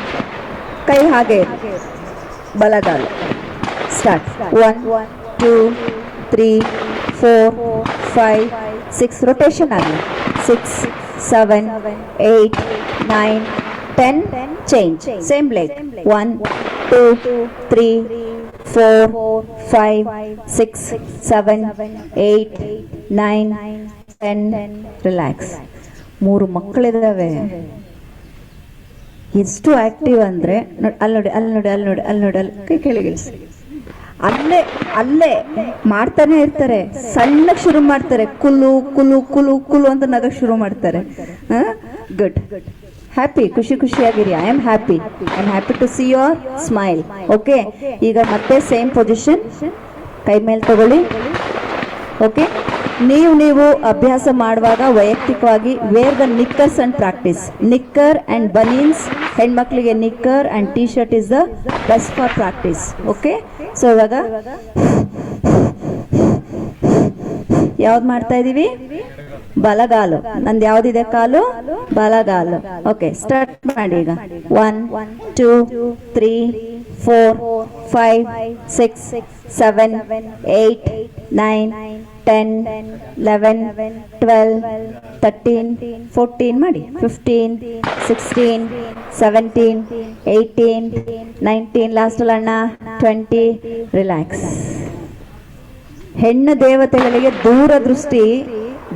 ಕೈ ಹಾಗೆ ಬಲಗಾಲು. ಸ್ಟಾರ್ಟ್. 1 2 3 4 5 6. ರೊಟೇಷನ್ ಆಗಲಿ. 6 7 8 9 10. ಚೇಂಜ್. Same leg. 1 2 3 4 5 6 7 8 9 10. ರಿಲ್ಯಾಕ್ಸ್. 3 ಮಕ್ಕಳಿದ್ದಾವೆ. ಎಷ್ಟು ಆಕ್ಟಿವ್ ಅಂದ್ರೆ ಅಲ್ಲಿ ಕೈ ಕೆಳಗಿಳಿಸಿ. ಅಲ್ಲೇ ಮಾಡ್ತಾನೆ ಇರ್ತಾರೆ. ಸಣ್ಣಗೆ ಶುರು ಮಾಡ್ತಾರೆ. ಕುಲು ಕುಲು ಕುಲು ಕುಲು ಅಂತ ನಗಕ್ಕೆ ಶುರು ಮಾಡ್ತಾರೆ. ಗುಡ್. ಹ್ಯಾಪಿ, ಖುಷಿಯಾಗಿರಿ. I am happy to see your smile. Okay, ಈಗ ಮತ್ತೆ ಸೇಮ್ ಪೊಸಿಷನ್. ಕೈ ಮೇಲೆ ತಗೊಳ್ಳಿ. ಓಕೆ, ನೀವು ಅಭ್ಯಾಸ ಮಾಡುವಾಗ ವೈಯಕ್ತಿಕವಾಗಿ wear the knickers and practise. Knicker and banians, ಹೆಣ್ಮಕ್ಳಿಗೆ knicker and T shirt is the best for practice. Okay, so ಇವಾಗ ಯಾವ್ದು ಮಾಡ್ತಾ ಇದೀವಿ? ಬಲಗಾಲು. ನಂದು ಯಾವ್ದಿದೆ ಕಾಲು? ಬಲಗಾಲು. ಓಕೆ, ಸ್ಟಾರ್ಟ್ ಮಾಡಿ ಈಗ. 1 2 3 4 5 6 7 8 9 10 11 12 13 14 ಮಾಡಿ. 15 16 17 18 19. ಲಾಸ್ಟ್ ಅಣ್ಣ 20. ರಿಲ್ಯಾಕ್ಸ್. ಹೆಣ್ಣು ದೇವತೆಗಳಿಗೆ ದೂರದೃಷ್ಟಿ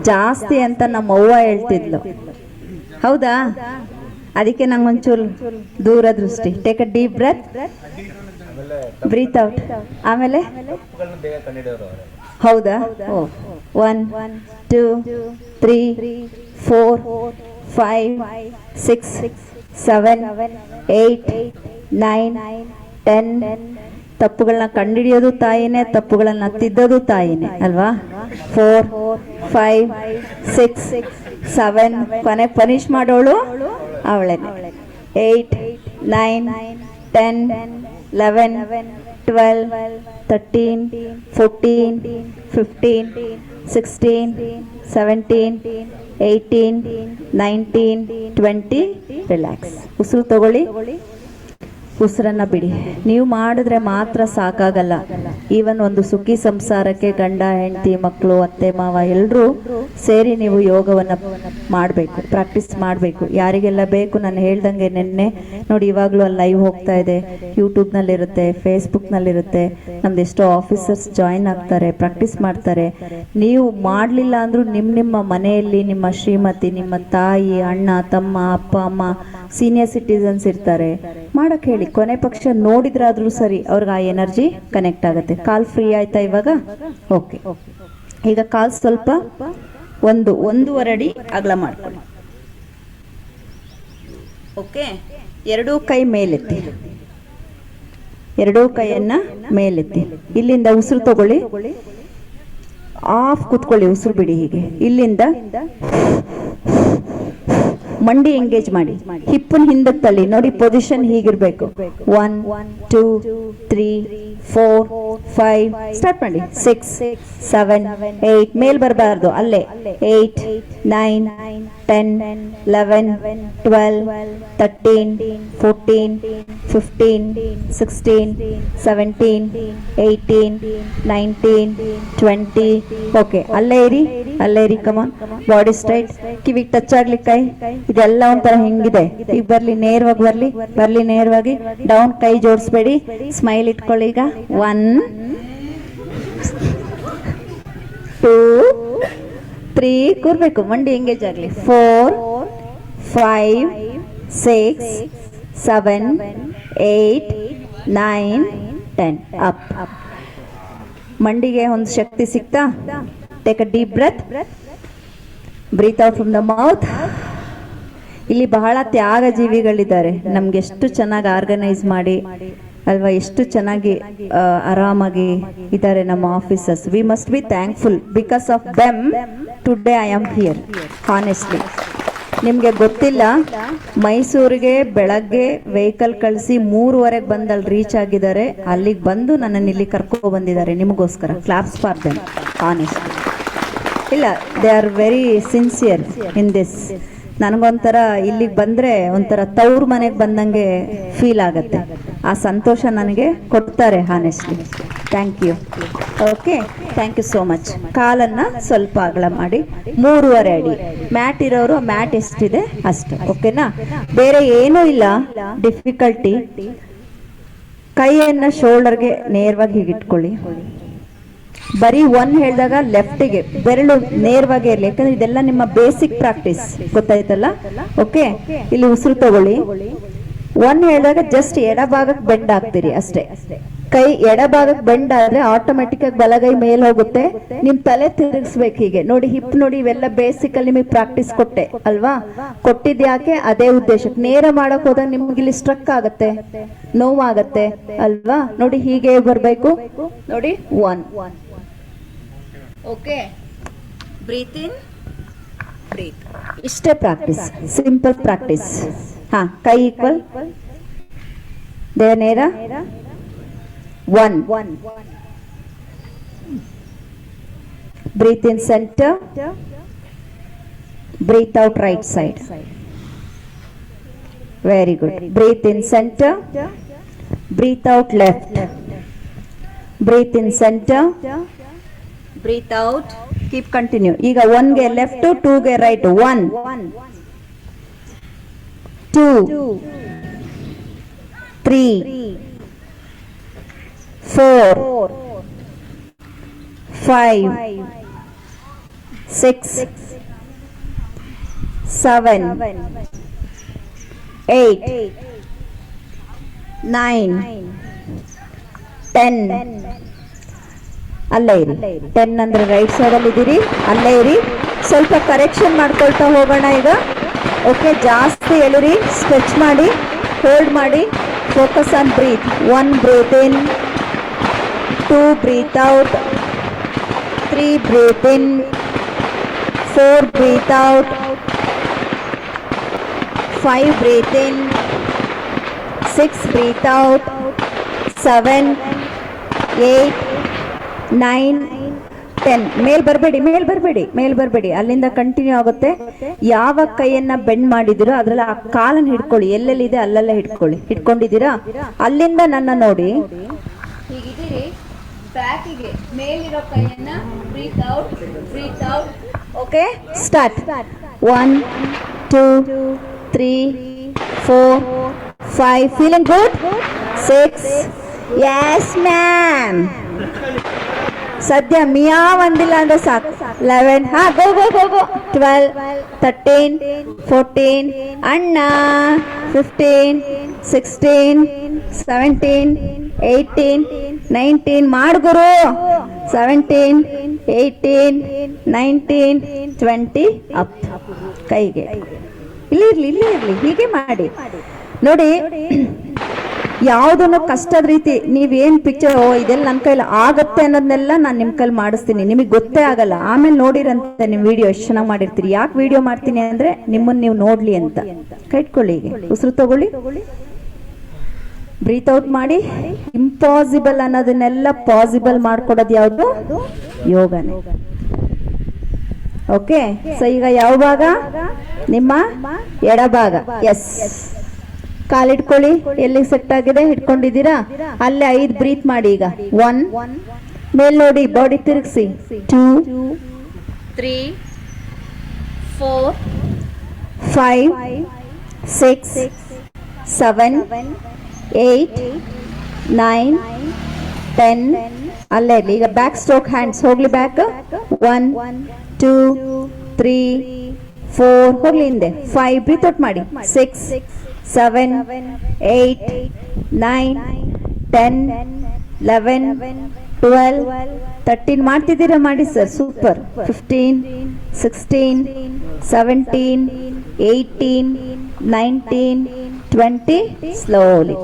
ಜಾಸ್ತಿ ಅಂತ ನಮ್ಮ ಅವ್ವ ಹೇಳ್ತಿದ್ಲು. ಹೌದಾ? ಅದಕ್ಕೆ ನಂಗೊಂಚೂರು ದೂರದೃಷ್ಟಿ. Take a deep breath, breathe out. ಆಮೇಲೆ ಹೌದಾ? 1 2 3 4 5 6 7 8 9 10. ತಪ್ಪುಗಳನ್ನ ಕಂಡುಹಿಡಿಯೋದು ತಾಯಿನೇ, ತಪ್ಪುಗಳನ್ನ ತಿದ್ದೋದು ತಾಯಿನೇ ಅಲ್ವಾ? 4 5 6 7. ಕೊನೆ ಪನಿಷ್ ಮಾಡೋಳು ಅವಳೇನೆ. 8 9 10 11 12 13 14 15 16 17 18 19 20. ರಿಲ್ಯಾಕ್ಸ್. ಉಸಿರು ತಗೊಳ್ಳಿ, ಉಸಿರನ್ನ ಬಿಡಿ. ನೀವು ಮಾಡಿದ್ರೆ ಮಾತ್ರ ಸಾಕಾಗಲ್ಲ. ಈವನ್ ಒಂದು ಸುಖಿ ಸಂಸಾರಕ್ಕೆ ಗಂಡ ಹೆಂಡತಿ ಮಕ್ಕಳು ಅತ್ತೆ ಮಾವ ಎಲ್ಲರೂ ಸೇರಿ ನೀವು ಯೋಗವನ್ನ ಮಾಡಬೇಕು, ಪ್ರಾಕ್ಟೀಸ್ ಮಾಡಬೇಕು. ಯಾರಿಗೆಲ್ಲ ಬೇಕು ನಾನು ಹೇಳ್ದಂಗೆ ನಿನ್ನೆ ನೋಡಿ, ಇವಾಗಲೂ ಅಲ್ಲಿ ಲೈವ್ ಹೋಗ್ತಾ ಇದೆ. ಯೂಟ್ಯೂಬ್ನಲ್ಲಿರುತ್ತೆ, ಫೇಸ್ಬುಕ್ನಲ್ಲಿರುತ್ತೆ. ನಮ್ದು ಎಷ್ಟೋ ಆಫೀಸರ್ಸ್ ಜಾಯಿನ್ ಆಗ್ತಾರೆ, ಪ್ರಾಕ್ಟೀಸ್ ಮಾಡ್ತಾರೆ. ನೀವು ಮಾಡಲಿಲ್ಲ ಅಂದ್ರೂ ನಿಮ್ಮ ಮನೆಯಲ್ಲಿ ನಿಮ್ಮ ಶ್ರೀಮತಿ, ನಿಮ್ಮ ತಾಯಿ, ಅಣ್ಣ ತಮ್ಮ, ಅಪ್ಪ ಅಮ್ಮ, ಸೀನಿಯರ್ ಸಿಟಿಸನ್ಸ್ ಇರ್ತಾರೆ. ಮಾಡಕ್ ಹೇಳಿ. ಕೊನೆ ಪಕ್ಷ ನೋಡಿದ್ರಾದ್ರೂ ಸರಿ ಅವ್ರಿಗೆ ಆ ಎನರ್ಜಿ ಕನೆಕ್ಟ್ ಆಗುತ್ತೆ. ಕಾಲ್ ಫ್ರೀ ಆಯ್ತಾ ಇವಾಗ? ಓಕೆ, ಈಗ ಕಾಲ್ ಸ್ವಲ್ಪ 1-1.5 ಅಡಿ ಅಗಲ ಮಾಡ್ಕೊಳ್ಳಿ. ಓಕೆ, ಎರಡೂ ಕೈ ಮೇಲೆತ್ತಿ, ಎರಡೂ ಕೈಯನ್ನ ಮೇಲೆತ್ತಿ. ಇಲ್ಲಿಂದ ಉಸಿರು ತಗೊಳ್ಳಿ, ಆಫ್ ಕೂತ್ಕೊಳ್ಳಿ, ಉಸಿರು ಬಿಡಿ. ಹೀಗೆ ಇಲ್ಲಿಂದ ಮಂಡಿ ಎಂಗೇಜ್ ಮಾಡಿ, ಹಿಪ್ಪನ್ ಹಿಂದಕ್ಕೆ ತಳ್ಳಿ. ನೋಡಿ ಪೊಸಿಷನ್ ಹೀಗಿರ್ಬೇಕು. 1 2 3 4 5. ಸ್ಟಾರ್ಟ್ ಮಾಡಿ. 6 7 8. ಮೇಲ್ ಬರಬಾರ್ದು, ಅಲ್ಲೇ. 8 9 10 11 12 13 14 15 16 17 18 19 20. ಓಕೆ, ಅಲ್ಲೇ ಇರಿ. ಅಲ್ಲೇ ಇರಿ, ಕಮಾನ್. ಬಾಡಿ ಸ್ಟ್ರೈಟ್, ಕಿವಿಗೆ ಟಚ್ ಆಗ್ಲಿ ಕೈ. ಇದೆಲ್ಲ ಒಂಥರ ಹಿಂಗಿದೆ. ಈಗ ಬರ್ಲಿ, ನೇರವಾಗಿ ಬರ್ಲಿ ನೇರವಾಗಿ. ಡೌನ್, ಕೈ ಜೋಡಿಸ್ಬೇಡಿ. ಸ್ಮೈಲ್ ಇಟ್ಕೊಳ್ಳಿ. ಈಗ 1 2 3 ಕೂರ್ಬೇಕು, ಮಂಡಿ ಎಂಗೇಜ್ ಆಗ್ಲಿ. 4 5 6 7 8 9 10 ಅಪ್. ಮಂಡಿಗೆ ಒಂದು ಶಕ್ತಿ ಸಿಕ್ತಾ? Take a deep breath, breathe out from the mouth. ಇಲ್ಲಿ ಬಹಳ ತ್ಯಾಗ ಜೀವಿಗಳಿದ್ದಾರೆ. ನಮ್ಗೆ ಎಷ್ಟು ಚೆನ್ನಾಗಿ ಆರ್ಗನೈಸ್ ಮಾಡಿ ಅಲ್ವಾ, ಎಷ್ಟು ಚೆನ್ನಾಗಿ ಆರಾಮಾಗಿ ಇದ್ದಾರೆ ನಮ್ಮ officers. We must be thankful. Because of them today I am here. Honestly ನಿಮಗೆ ಗೊತ್ತಿಲ್ಲ, ಮೈಸೂರಿಗೆ ಬೆಳಗ್ಗೆ ವೆಹಿಕಲ್ ಕಳಿಸಿ 3:15 ಬಂದು ಅಲ್ಲಿ ರೀಚ್ ಆಗಿದ್ದಾರೆ. ಅಲ್ಲಿಗೆ ಬಂದು ನನ್ನನ್ನು ಇಲ್ಲಿ ಕರ್ಕೊ ಬಂದಿದ್ದಾರೆ ನಿಮಗೋಸ್ಕರ. Claps for them. ಹಾನೆಸ್ಟ್ಲಿ ಇಲ್ಲ, they are very sincere in this. ನನಗೊಂಥರ ಇಲ್ಲಿಗೆ ಬಂದರೆ ಒಂಥರ ತವ್ರ ಮನೆಗೆ ಬಂದಂಗೆ ಫೀಲ್ ಆಗುತ್ತೆ. ಆ ಸಂತೋಷ ನನಗೆ ಕೊಡ್ತಾರೆ. Honestly thank you. Okay, thank you so much. ಕಾಲನ್ನು ಸ್ವಲ್ಪ ಅಗಲ ಮಾಡಿ. 3.5 ಅಡಿ ಮ್ಯಾಟ್ ಇರೋರು ಮ್ಯಾಟ್ ಎಷ್ಟಿದೆ ಅಷ್ಟು. ಓಕೆನಾ? ಬೇರೆ ಏನೂ ಇಲ್ಲ ಡಿಫಿಕಲ್ಟಿ. ಕೈಯನ್ನು ಶೋಲ್ಡರ್ಗೆ ನೇರವಾಗಿ ಹೀಗಿಟ್ಕೊಳ್ಳಿ. ಬರೀ 1 ಹೇಳಿದಾಗ ಲೆಫ್ಟಿಗೆ ಬೆರಳು ನೇರವಾಗಿ ಇರಲಿ, ಯಾಕಂದ್ರೆ ಇದೆಲ್ಲ ನಿಮ್ಮ ಬೇಸಿಕ್ ಪ್ರಾಕ್ಟೀಸ್. ಗೊತ್ತಾಯ್ತಲ್ಲ? ಓಕೆ, ಇಲ್ಲಿ ಉಸಿರು ತಗೊಳ್ಳಿ. 1 ಹೇಳಿದಾಗ ಜಸ್ಟ್ ಎಡಭಾಗಕ್ಕೆ ಬೆಂಡ್ ಆಗ್ತೀರಿ ಅಷ್ಟೇ. ಕೈ ಎಡಭಾಗಕ್ಕೆ ಬೆಂಡ್ ಆದ್ರೆ ಆಟೋಮೆಟಿಕ್ ಆಗಿ ಬಲಗೈ ಮೇಲೆ ಹೋಗುತ್ತೆ. ನಿಮ್ ತಲೆ ತಿರುಗಿಸ್ಬೇಕು ಹೀಗೆ ನೋಡಿ. ಹಿಪ್ ನೋಡಿ, ಇವೆಲ್ಲ ಬೇಸಿಕ್ ಅಲ್ಲಿ ನಿಮಗೆ ಪ್ರಾಕ್ಟೀಸ್ ಕೊಟ್ಟೆ ಅಲ್ವಾ? ಕೊಟ್ಟಿದ್ಯಾಕೆ? ಅದೇ ಉದ್ದೇಶಕ್ಕೆ. ನೇರ ಮಾಡಕ್ ಹೋದಾಗ ನಿಮ್ಗೆ ಇಲ್ಲಿ ಸ್ಟ್ರಕ್ ಆಗತ್ತೆ, ನೋವಾಗತ್ತೆ ಅಲ್ವಾ? ನೋಡಿ, ಹೀಗೆ ಬರ್ಬೇಕು ನೋಡಿ. 1. ಓಕೆ, ಬ್ರೀತ್ ಇನ್, ಬ್ರೀತ್. ಇಷ್ಟೇ ಪ್ರಾಕ್ಟೀಸ್, ಸಿಂಪಲ್ ಪ್ರಾಕ್ಟೀಸ್. ಹಾ, ಕೈ ಈಕ್ವಲ್, ದೇಹ ನೇರ. 1. Breathe in center, breathe out right side. Very good. Breathe in center, breathe out left. Breathe in center, breathe out. Keep continue. ಈಗ 1 ಗೆ ಲೆಫ್ಟ್, 2 ಗೆ ರೈಟ್. 1 2 3 4 5 6 7 8 9 10. ಅಲ್ಲೇ ಇರಿ. 10 ಅಂದ್ರೆ ರೈಟ್ ಸೈಡ್ ಅಲ್ಲಿ ಇದ್ದೀರಿ, ಅಲ್ಲೇ ಇರಿ. ಸ್ವಲ್ಪ ಕರೆಕ್ಷನ್ ಮಾಡ್ಕೊಳ್ತಾ ಹೋಗೋಣ ಈಗ. ಓಕೆ, ಜಾಸ್ತಿ ಎಳಿರಿ, ಸ್ಟ್ರೆಚ್ ಮಾಡಿ, ಹೋಲ್ಡ್ ಮಾಡಿ. Focus on breath. 1 breathe in, 2 breathe out, 3 breathe in, 4 breathe out, 5 breathe in, 6 breathe out, 7 8 9 10. ಮೇಲ್ ಬರಬೇಡಿ. ಅಲ್ಲಿಂದ ಕಂಟಿನ್ಯೂ ಆಗುತ್ತೆ. ಯಾವ ಕೈಯನ್ನ ಬೆಂಡ್ ಮಾಡಿದಿರೋ ಅದ್ರಲ್ಲಿ ಆ ಕಾಲನ್ನು ಹಿಡ್ಕೊಳ್ಳಿ. ಎಲ್ಲೆಲ್ಲಿದೆ ಅಲ್ಲೆಲ್ಲ ಹಿಡ್ಕೊಂಡಿದ್ದೀರಾ? ಅಲ್ಲಿಂದ ನನ್ನ ನೋಡಿ, ಹೀಗಿದ್ದೀರಿ. ಬ್ಯಾಕಿಗೆ ಮೇಲಿರೋ ಕೈಯನ್ನ breathe out. Okay, start. 1 2 3 4 5. Feeling good? 6. Yes ma'am. ಸದ್ಯ ಮಿಯಾವ್ ಅಂದಿಲ್ಲ ಅಂದ್ರೆ ಸಾಕು. 11. ಹಾ, ಗೋ. 12 13 14 ಅಣ್ಣ. 15 16 17 18 19. ಮಾಡ್ಗುರು. 17 18 19 20 ಅಪ್. ಕೈಗೆ ಇಲ್ಲಿ ಇರ್ಲಿ. ಹೀಗೆ ಮಾಡಿ ನೋಡಿ. ಯಾವುದನ್ನು ಕಷ್ಟದ ರೀತಿ ನೀವೇನ್ ಪಿಕ್ಚರ್ ಇದೆಲ್ಲ ನನ್ನ ಕೈಲಿ ಆಗತ್ತೆ ಅನ್ನೋದನ್ನೆಲ್ಲ ನಾನು ನಿಮ್ ಕೈಲಿ ಮಾಡಿಸ್ತೀನಿ. ನಿಮಗೆ ಗೊತ್ತೇ ಆಗಲ್ಲ. ಆಮೇಲೆ ನೋಡಿರಂತೆ ನಿಮ್ ವಿಡಿಯೋ ಎಷ್ಟು ಚೆನ್ನಾಗಿ ಮಾಡಿರ್ತೀರಿ. ಯಾಕೆ ವಿಡಿಯೋ ಮಾಡ್ತೀನಿ ಅಂದ್ರೆ ನಿಮ್ಮನ್ನ ನೀವು ನೋಡ್ಲಿ ಅಂತ. ಕೈ ಇಟ್ಕೊಳ್ಳಿ. ಈಗ ಉಸಿರು ತಗೊಳ್ಳಿ, ಬ್ರೀತ್ ಔಟ್ ಮಾಡಿ. ಇಂಪಾಸಿಬಲ್ ಅನ್ನೋದನ್ನೆಲ್ಲ ಪಾಸಿಬಲ್ ಮಾಡ್ಕೊಡೋದು ಯಾವುದು? ಯೋಗನೇ. ಓಕೆ, ಸೊ ಈಗ ಯಾವ ಭಾಗ? ನಿಮ್ಮ ಎಡಭಾಗ. ಎಸ್, ಕಾಲಿಟ್ಕೊಳ್ಳಿ. ಎಲ್ಲಿ ಸೆಟ್ ಆಗಿದೆ ಹಿಡ್ಕೊಂಡಿದ್ದೀರಾ ಅಲ್ಲೇ. 5 ಬ್ರೀತ್ ಮಾಡಿ. ಈಗ 1 ಮೇಲ್ ನೋಡಿ, ಬಾಡಿ ತಿರುಗಿಸಿ. 2 3, 4, 5, 6, 7, 8, 9, 10. ಅಲ್ಲೇ ಇರಲಿ. ಈಗ ಬ್ಯಾಕ್ ಸ್ಟ್ರೋಕ್ ಹ್ಯಾಂಡ್ಸ್ ಹೋಗ್ಲಿ. ಬ್ಯಾಕ್ 1, 2, 3, 4 ಹೋಗ್ಲಿ ಹಿಂದೆ. 5 ಬ್ರೀತ್ ಔಟ್ ಮಾಡಿ. 6, 7, 8, 9, 10, 11, 12, 13 ಮಾಡ್ತಿದ್ದೀರಾ ಮಾಡಿ ಸರ್. ಸೂಪರ್. 15, 16, 17, 18, 19, 20. ಸ್ಲೋಲಿ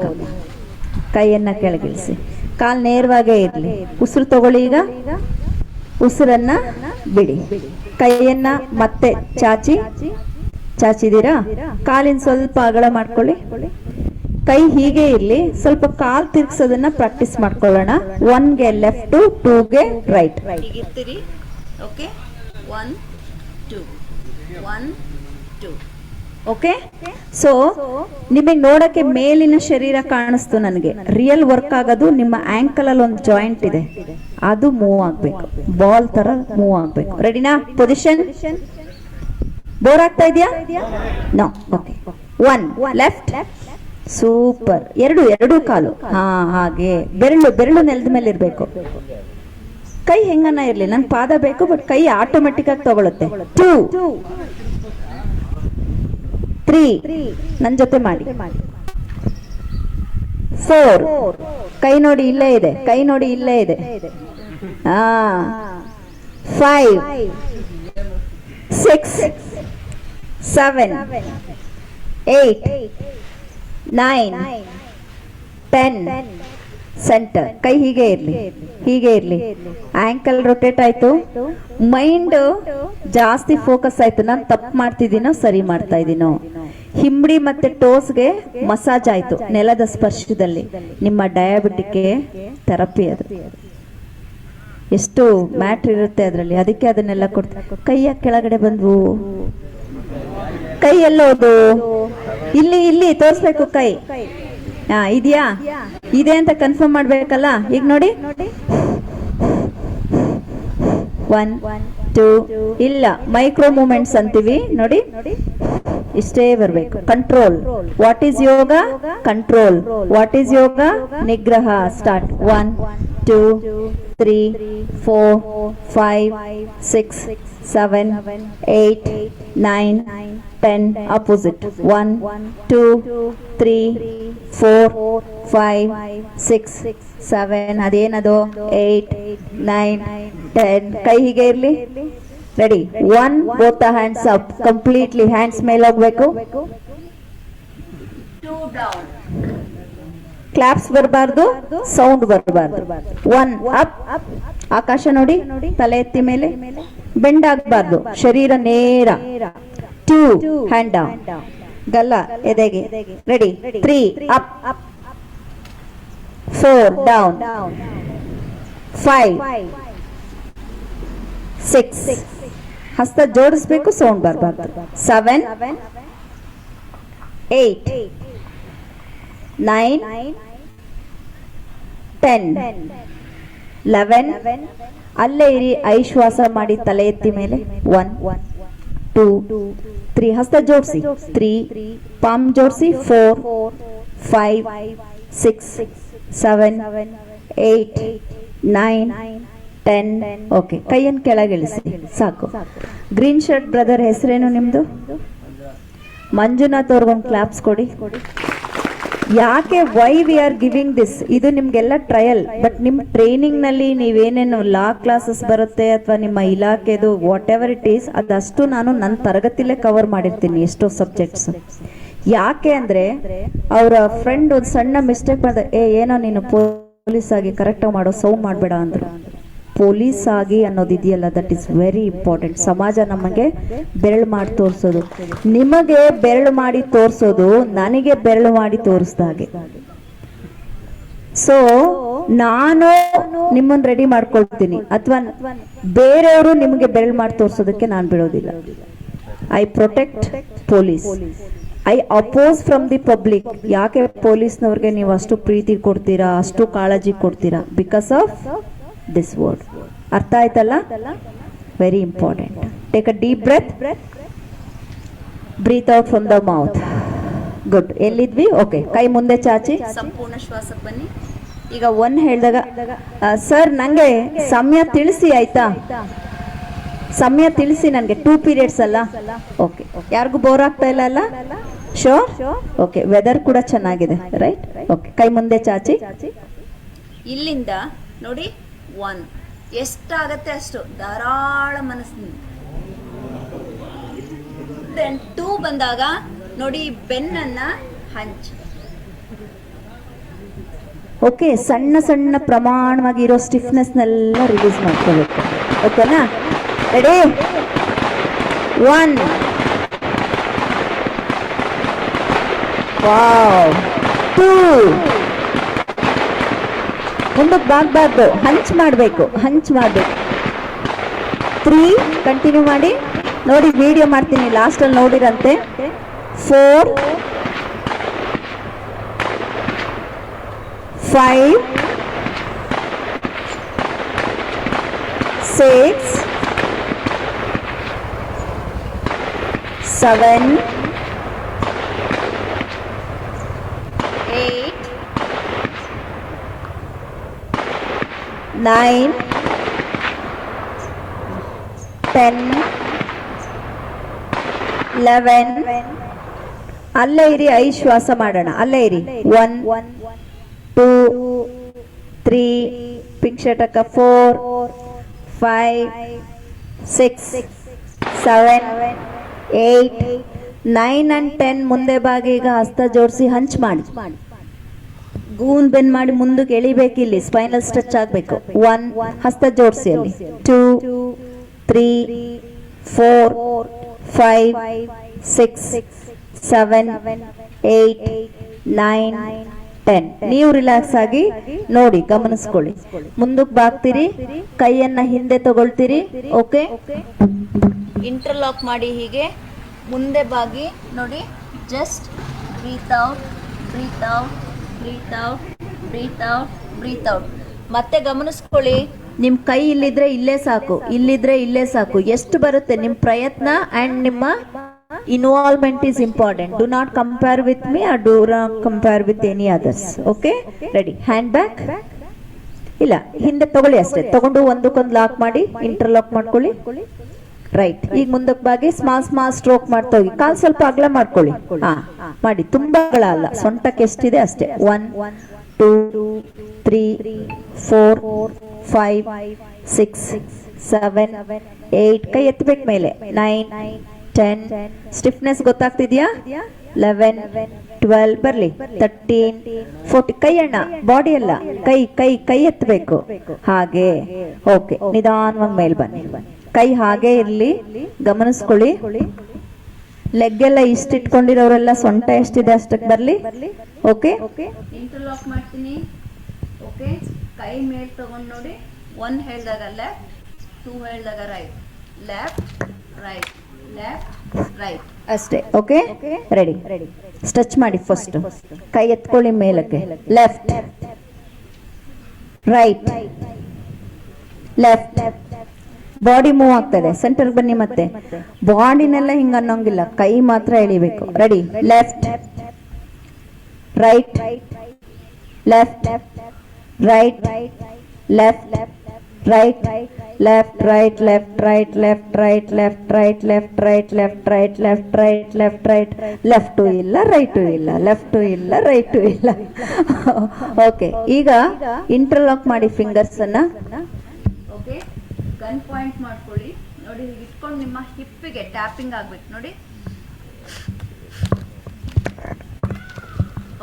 ಕೈಯನ್ನ ಕೆಳಗಿಳಿಸಿ. ಕಾಲ್ ನೇರವಾಗೇ ಇರಲಿ. ಉಸಿರು ತಗೊಳ್ಳಿ. ಈಗ ಉಸಿರನ್ನ ಬಿಡಿ. ಕೈಯನ್ನ ಮತ್ತೆ ಚಾಚಿದೀರಾ. ಕಾಲಿನ ಸ್ವಲ್ಪ ಅಗಲ ಮಾಡ್ಕೊಳ್ಳಿ. ಕೈ ಹೀಗೆ ಇರ್ಲಿ. ಸ್ವಲ್ಪ ಕಾಲ್ ತಿರ್ಗ್ಸೋದನ್ನ ಪ್ರಾಕ್ಟೀಸ್ ಮಾಡ್ಕೊಳ್ಳೋಣ. 1ಗೆ ಲೆಫ್ಟ್, 2ಗೆ ರೈಟ್. ಓಕೆ. 1, 2, 1, 2. ಓಕೆ. ಸೊ ನಿಮಗೆ ನೋಡಕ್ಕೆ ಮೇಲಿನ ಶರೀರ ಕಾಣಿಸ್ತು. ನನಗೆ ರಿಯಲ್ ವರ್ಕ್ ಆಗೋದು ನಿಮ್ಮ ಆಂಕಲ್ ಅಲ್ಲಿ ಒಂದು ಜಾಯಿಂಟ್ ಇದೆ, ಅದು ಮೂವ್ ಆಗ್ಬೇಕು. ಬಾಲ್ ತರ ಮೂವ್ ಆಗ್ಬೇಕು. ರೆಡಿನಾ? ಪೊಸಿಷನ್. ಬೋರ್ ಆಗ್ತಾ ಇದೆಯಾ? ನೋ. ಓಕೆ. 1 ಲೆಫ್ಟ್. ಸೂಪರ್. ಎರಡು ಕಾಲು. ಹಾ, ಹಾಗೆ ಬೆರಳು ನೆಲದ ಮೇಲೆ ಇರ್ಬೇಕು. ಕೈ ಹೆಂಗನ್ನ ಇರ್ಲಿ. ನನ್ ಪಾದ ಬೇಕು, ಬಟ್ ಕೈ ಆಟೋಮೆಟಿಕ್ ಆಗಿ ತಗೊಳುತ್ತೆ. 2, 3 ನನ್ ಜೊತೆ ಮಾಡಿ. 4 ಕೈ ನೋಡಿ ಇಲ್ಲೇ ಇದೆ. 5, 6, 7, 8, 9, 10. ಸೆಂಟರ್. ಕೈ ಹೀಗೆ ಇರ್ಲಿ. ಆಂಕಲ್ ರೊಟೇಟ್ ಆಯ್ತು. ಮೈಂಡ್ ಜಾಸ್ತಿ ಫೋಕಸ್ ಆಯ್ತು. ನಾನು ತಪ್ಪು ಮಾಡ್ತಿದ್ದೀನೋ ಸರಿ ಮಾಡ್ತಾ ಇದ್ದೀನೋ. ಹಿಂಬಡಿ ಮತ್ತೆ ಟೋಸ್ಗೆ ಮಸಾಜ್ ಆಯ್ತು ನೆಲದ ಸ್ಪರ್ಶದಲ್ಲಿ. ನಿಮ್ಮ ಡಯಾಬಿಟಿಕ್ಗೆ ಥೆರಪಿ ಅದು. ಎಷ್ಟು ಮ್ಯಾಟ್ರ್ ಇರುತ್ತೆ ಅದರಲ್ಲಿ. ಅದಕ್ಕೆ ಅದನ್ನೆಲ್ಲ ಕೊಡ್ತಾರೆ. ಕೈಯ ಕೆಳಗಡೆ ಬಂದ್ವು. ಕೈ ಎಲ್ಲೋದು? ಇಲ್ಲಿ ತೋರಿಸ್ಬೇಕು. ಕೈ ಇದೆಯಾ? ಇದೆ ಅಂತ ಕನ್ಫರ್ಮ್ ಮಾಡ್ಬೇಕಲ್ಲ. ಈಗ ನೋಡಿ. 1, 2 ಇಲ್ಲ. ಮೈಕ್ರೋ ಮೂಮೆಂಟ್ಸ್ ಅಂತೀವಿ ನೋಡಿ. ಇಷ್ಟೇ ಬರಬೇಕು. Control. What is yoga? Control. What is yoga? ನಿಗ್ರಹ. ಸ್ಟಾರ್ಟ್. 1, 2, 3, 4, 5, 6, 7, 8, 9, 10. Opposite. 1, 2, 3, 4, 5, 6, 7. ಅದೇನದು? 8, 9, 10. ಕೈ ಹೀಗೆ ಇರ್ಲಿ. Ready? 1 both the hands up completely. Hands ಮೇಲೆ ಹೋಗ್ಬೇಕು. 2 down. ಕ್ಲಾಪ್ಸ್ ಬರಬಾರ್ದು, ಸೌಂಡ್ ಬರಬಾರ್ದು. 1 ಅಪ್. ಆಕಾಶ ನೋಡಿ. ತಲೆ ಎತ್ತಿ ಮೇಲೆ. ಬೆಂಡ್ ಆಗಬಾರ್ದು. ಶರೀರ ನೇರ. 2 ಹ್ಯಾಂಡ್ ಡೌನ್. ಗಲ್ಲ ಎದೆಗೆ. ರೆಡಿ? 3 ಅಪ್. 4 ಡೌನ್. 5, 6 ಹಸ್ತ ಜೋಡಿಸ್ಬೇಕು, ಸೌಂಡ್ ಬರಬಾರ್ದು. 7, 8, 9, 10, 11. ಅಲ್ಲೇ ಇರಿ. ಐಶ್ವಾಸ ಮಾಡಿ ತಲೆ ಎತ್ತಿ ಮೇಲೆ. 1, 2, 3 ಹಸ್ತ ಜೋಡಿಸಿ. 3 ಪಾಮ್ ಜೋಡಿಸಿ. 4, 5, 6, 7, 8, 9, 10. ಓಕೆ. ಕೈಯನ್ನು ಕೆಳಗಿಳಿಸಿ. ಸಾಕು. ಗ್ರೀನ್ ಶರ್ಟ್ ಬ್ರದರ್ ಹೆಸರೇನು ನಿಮ್ದು? ಮಂಜುನಾಥ್ ಅವ್ರಿಗೊಂದು ಕ್ಲಾಪ್ಸ್ ಕೊಡಿ. ಯಾಕೆ? Why we are giving this? ಇದು ನಿಮ್ಗೆಲ್ಲ ಟ್ರಯಲ್. ಬಟ್ ನಿಮ್ ಟ್ರೈನಿಂಗ್ ನಲ್ಲಿ ನೀವೇನೇನು ಲಾ ಕ್ಲಾಸಸ್ ಬರುತ್ತೆ ಅಥವಾ ನಿಮ್ಮ ಇಲಾಖೆದು ವಾಟ್ ಎವರ್ ಇಟ್ ಈಸ್, ಅದಷ್ಟು ನಾನು ನನ್ನ ತರಗತಿಲೇ ಕವರ್ ಮಾಡಿರ್ತೀನಿ ಎಷ್ಟೋ ಸಬ್ಜೆಕ್ಟ್ಸ್. ಯಾಕೆ ಅಂದ್ರೆ ಅವರ ಫ್ರೆಂಡ್ ಒಂದು ಸಣ್ಣ ಮಿಸ್ಟೇಕ್ ಮಾಡಿದ. ಏನೋ ನೀನು ಪೊಲೀಸ್ ಆಗಿ ಕರೆಕ್ಟ್ ಮಾಡೋ, ಸೌಂಡ್ ಮಾಡಬೇಡ ಅಂದ್ರು. ಪೊಲೀಸ್ ಆಗಿ ಅನ್ನೋದಿದೆಯಲ್ಲ, ದಟ್ ಇಸ್ ವೆರಿ ಇಂಪಾರ್ಟೆಂಟ್. ಸಮಾಜ ನಮಗೆ ಬೆರಳು ಮಾಡಿ ತೋರಿಸೋದು. ನಿಮಗೆ ಬೆರಳು ಮಾಡಿ ತೋರಿಸೋದು ನನಗೆ ಬೆರಳು ಮಾಡಿ ತೋರಿಸ್ದ ಹಾಗೆ. ಸೊ ನಾನು ನಿಮ್ಮನ್ನು ರೆಡಿ ಮಾಡ್ಕೊಳ್ತೀನಿ, ಅಥವಾ ಬೇರೆಯವರು ನಿಮಗೆ ಬೆರಳು ಮಾಡಿ ತೋರಿಸೋದಕ್ಕೆ ನಾನು ಬಿಡೋದಿಲ್ಲ. I protect police. I oppose from the public. ಯಾಕೆ ಪೊಲೀಸ್ನವ್ರಿಗೆ ನೀವು ಅಷ್ಟು ಪ್ರೀತಿ ಕೊಡ್ತೀರಾ, ಅಷ್ಟು ಕಾಳಜಿ ಕೊಡ್ತೀರಾ? Because of this word. ಅರ್ಥ ಆಯ್ತಲ್ಲ? Very important. Take a deep breath, breathe out from the mouth. Good. ಎಲ್ಲಿದ್ವಿ? ಓಕೆ, ಕೈ ಮುಂದೆ ಚಾಚಿ ಸಂಪೂರ್ಣ ಶ್ವಾಸಕ್ಕೆ ಬನ್ನಿ. ಈಗ ಒನ್ ಹೇಳಿದಾಗ ಸರ್ ನಂಗೆ ಸಮಯ ತಿಳಿಸಿ ಆಯ್ತಾ, ಸಮಯ ತಿಳಿಸಿ ನನಗೆ 2 periods ಅಲ್ಲ. ಓಕೆ, ಯಾರಿಗೂ ಬೋರ್ ಆಗ್ತಾ ಇಲ್ಲ ಅಲ್ಲ? ಶೋರ್? ಓಕೆ, ವೆದರ್ ಕೂಡ ಚೆನ್ನಾಗಿದೆ, ರೈಟ್? ಓಕೆ, ಕೈ ಮುಂದೆ ಚಾಚಿ. ಇಲ್ಲಿಂದ ನೋಡಿ 1 ಎಷ್ಟಾಗತ್ತೆ ಅಷ್ಟು ಧಾರಾಳ ಮನಸ್ಸಿನಿಂದ. ದೆನ್ 2 ಬಂದಾಗ ನೋಡಿ ಬೆನ್ನನ್ನ ಹಂಚಿ. ಓಕೆ, ಸಣ್ಣ ಸಣ್ಣ ಪ್ರಮಾಣವಾಗಿ ಇರೋ ಸ್ಟಿಫ್ನೆಸ್ನೆಲ್ಲ ರಿಲೀಸ್ ಮಾಡ್ಕೋಬೇಕು. ಓಕೆನಾ? ರೆಡಿ? 1 ವಾವ್, 2 ಮುಂದಕ್ಕೆ ಬಾಗ್ಬಾರ್ದು, ಹಂಚ್ ಮಾಡಬೇಕು, ಹಂಚ್ ಮಾಡಬೇಕು. 3 ಕಂಟಿನ್ಯೂ ಮಾಡಿ. ನೋಡಿ ವಿಡಿಯೋ ಮಾಡ್ತೀನಿ, ಲಾಸ್ಟಲ್ಲಿ ನೋಡಿರಂತೆ. 4 5 6 7 8 9 10 11. ಅಲ್ಲೇ ಇರಿ, 5 ಶ್ವಾಸ ಮಾಡೋಣ. ಅಲ್ಲೇ ಇರಿ. 1 2 3 ಪಿಂಕ್ ಶರ್ಟ್ 4 5 6 7 8 9 and 10. ಮುಂದೆ ಬಾಗಿ ಈಗ ಹಸ್ತ ಜೋಡಿಸಿ ಹಂಚ್ ಮಾಡಿ. ಗೂನ್ ಬೆನ್ ಮಾಡಿ ಮುಂದಕ್ಕೆ ಎಳಿಬೇಕು. ಇಲ್ಲಿ ಸ್ಪೈನಲ್ ಸ್ಟ್ರೆಚ್ ಆಗಬೇಕು. 1 ಹಸ್ತ ಜೋಡಿಸಿ ಅಲ್ಲಿ. 2 3 4 5 6 7 8 9 10. ನೀವು ರಿಲ್ಯಾಕ್ಸ್ ಆಗಿ ನೋಡಿ, ಗಮನಿಸ್ಕೊಳ್ಳಿ. ಮುಂದಕ್ಕೆ ಬಾಗ್ತೀರಿ, ಕೈಯನ್ನ ಹಿಂದೆ ತಗೊಳ್ತೀರಿ. ಓಕೆ, ಇಂಟರ್ಲಾಕ್ ಮಾಡಿ ಹೀಗೆ ಮುಂದೆ ಬಾಗಿ ನೋಡಿ. Just breathe out, breathe out, breathe out, breathe out, breathe out. ಮತ್ತೆ ಗಮನಿಸ್ಕೊಳ್ಳಿ, ನಿಮ್ಮ ಕೈ ಇಲ್ಲಿದ್ರೆ ಇಲ್ಲೇ ಸಾಕು, ಇಲ್ಲಿದ್ರೆ ಇಲ್ಲೇ ಸಾಕು. ಎಷ್ಟು ಬರುತ್ತೆ ನಿಮ್ಮ ಪ್ರಯತ್ನ ಅಂಡ್ ನಿಮ್ಮ involvement is important. Do not compare with me or do not compare with any others. Okay, ready? Hand back ಇಲ್ಲ, ಹಿಂದೆ ತಗೊಳ್ಳಿ ಅಷ್ಟೇ. ತಗೊಂಡು ಒಂದಕ್ಕೊಂದು ಲಾಕ್ ಮಾಡಿ, ಇಂಟರ್ಲಾಕ್ ಮಾಡ್ಕೊಳ್ಳಿ. ರೈಟ್. ಈಗ ಮುಂದಕ್ಕೆ ಬಾಗಿ ಸ್ಮಾಲ್ ಸ್ಮಾಲ್ ಸ್ಟ್ರೋಕ್ ಮಾಡ್ತಾ ಹೋಗಿ. ಕಾಲ್ ಸ್ವಲ್ಪ ಅಗಲ ಮಾಡ್ಕೊಳ್ಳಿ. ಹಾ, ಮಾಡಿ. ತುಂಬಾ ಅಗಲ ಅಲ್ಲ, ಸೊಂಟಕ್ಕೆ ಎಷ್ಟಿದೆ ಅಷ್ಟೇ. 1 2 3 4 5 6 7 8. ಕೈ ಎತ್ತಬೇಕು ಮೇಲೆ. 9 10. ಸ್ಟಿಫ್ನೆಸ್ ಗೊತ್ತಾಗ್ತಿದ್ಯಾ? 11 12 ಬರ್ಲಿ. 13 14. ಕೈ ಅಣ್ಣ, ಬಾಡಿ ಅಲ್ಲ, ಕೈ ಕೈ ಕೈ ಎತ್ತಬೇಕು ಹಾಗೆ. ಓಕೆ, ನಿಧಾನವಾಗಿ ಮೇಲೆ ಬನ್ನಿ. ಕೈ ಹಾಗೆ ಇರ್ಲಿ, ಗಮನಿಸ್ಕೊಳ್ಳಿ. ಲೆಗ್ ಎಲ್ಲ ಇಷ್ಟಿಟ್ಕೊಂಡಿರೋರೆಲ್ಲ ಸೊಂಟ ಎಷ್ಟಿದೆ ಅಷ್ಟಕ್ಕೆ ಬರ್ಲಿ. ಓಕೆ, ಇಂಟರ್ಲಾಕ್ ಮಾಡ್ತೀನಿ. ಓಕೆ, ಕೈ ಮೇಲೆ ತಗೊಂಡು ನೋಡಿ. 1 ಹೇಳಿದಾಗ ಲೆಫ್ಟ್, 2 ಹೇಳಿದಾಗ right, left right, left right ಅಷ್ಟೇ. Okay, ready? ಸ್ಟ್ರೆಚ್ ಮಾಡಿ. ಫಸ್ಟ್ ಕೈ ಎತ್ಕೊಳ್ಳಿ ಮೇಲಕ್ಕೆ. Left right left. Body move ಆಗ್ತದೆ. ಸೆಂಟರ್ ಬನ್ನಿ. ಮತ್ತೆ ಬಾಡಿನೆಲ್ಲ ಹಿಂಗ ಅನ್ನೋಂಗಿಲ್ಲ, ಕೈ ಮಾತ್ರ ಎಳಿಬೇಕು. Ready? Left right left right left right left right left right left right left right left right left right left right left right. Left ಇಲ್ಲ, ರೈಟು ಇಲ್ಲ, ಲೆಫ್ಟು ಇಲ್ಲ, ರೈಟು ಇಲ್ಲ. ಓಕೆ, ಈಗ ಇಂಟರ್ಲಾಕ್ ಮಾಡಿ ಫಿಂಗರ್ಸ್ ಅನ್ನ. ಓಕೆ, ಗನ್ ಪಾಯಿಂಟ್ ಮಾಡ್ಕೊಳ್ಳಿ. ನೋಡಿ, ಇಟ್ಕೊಂಡು ನಿಮ್ಮ ಹಿಪ್ಪಿಗೆ ಟ್ಯಾಪಿಂಗ್ ಆಗ್ಬೇಕು ನೋಡಿ.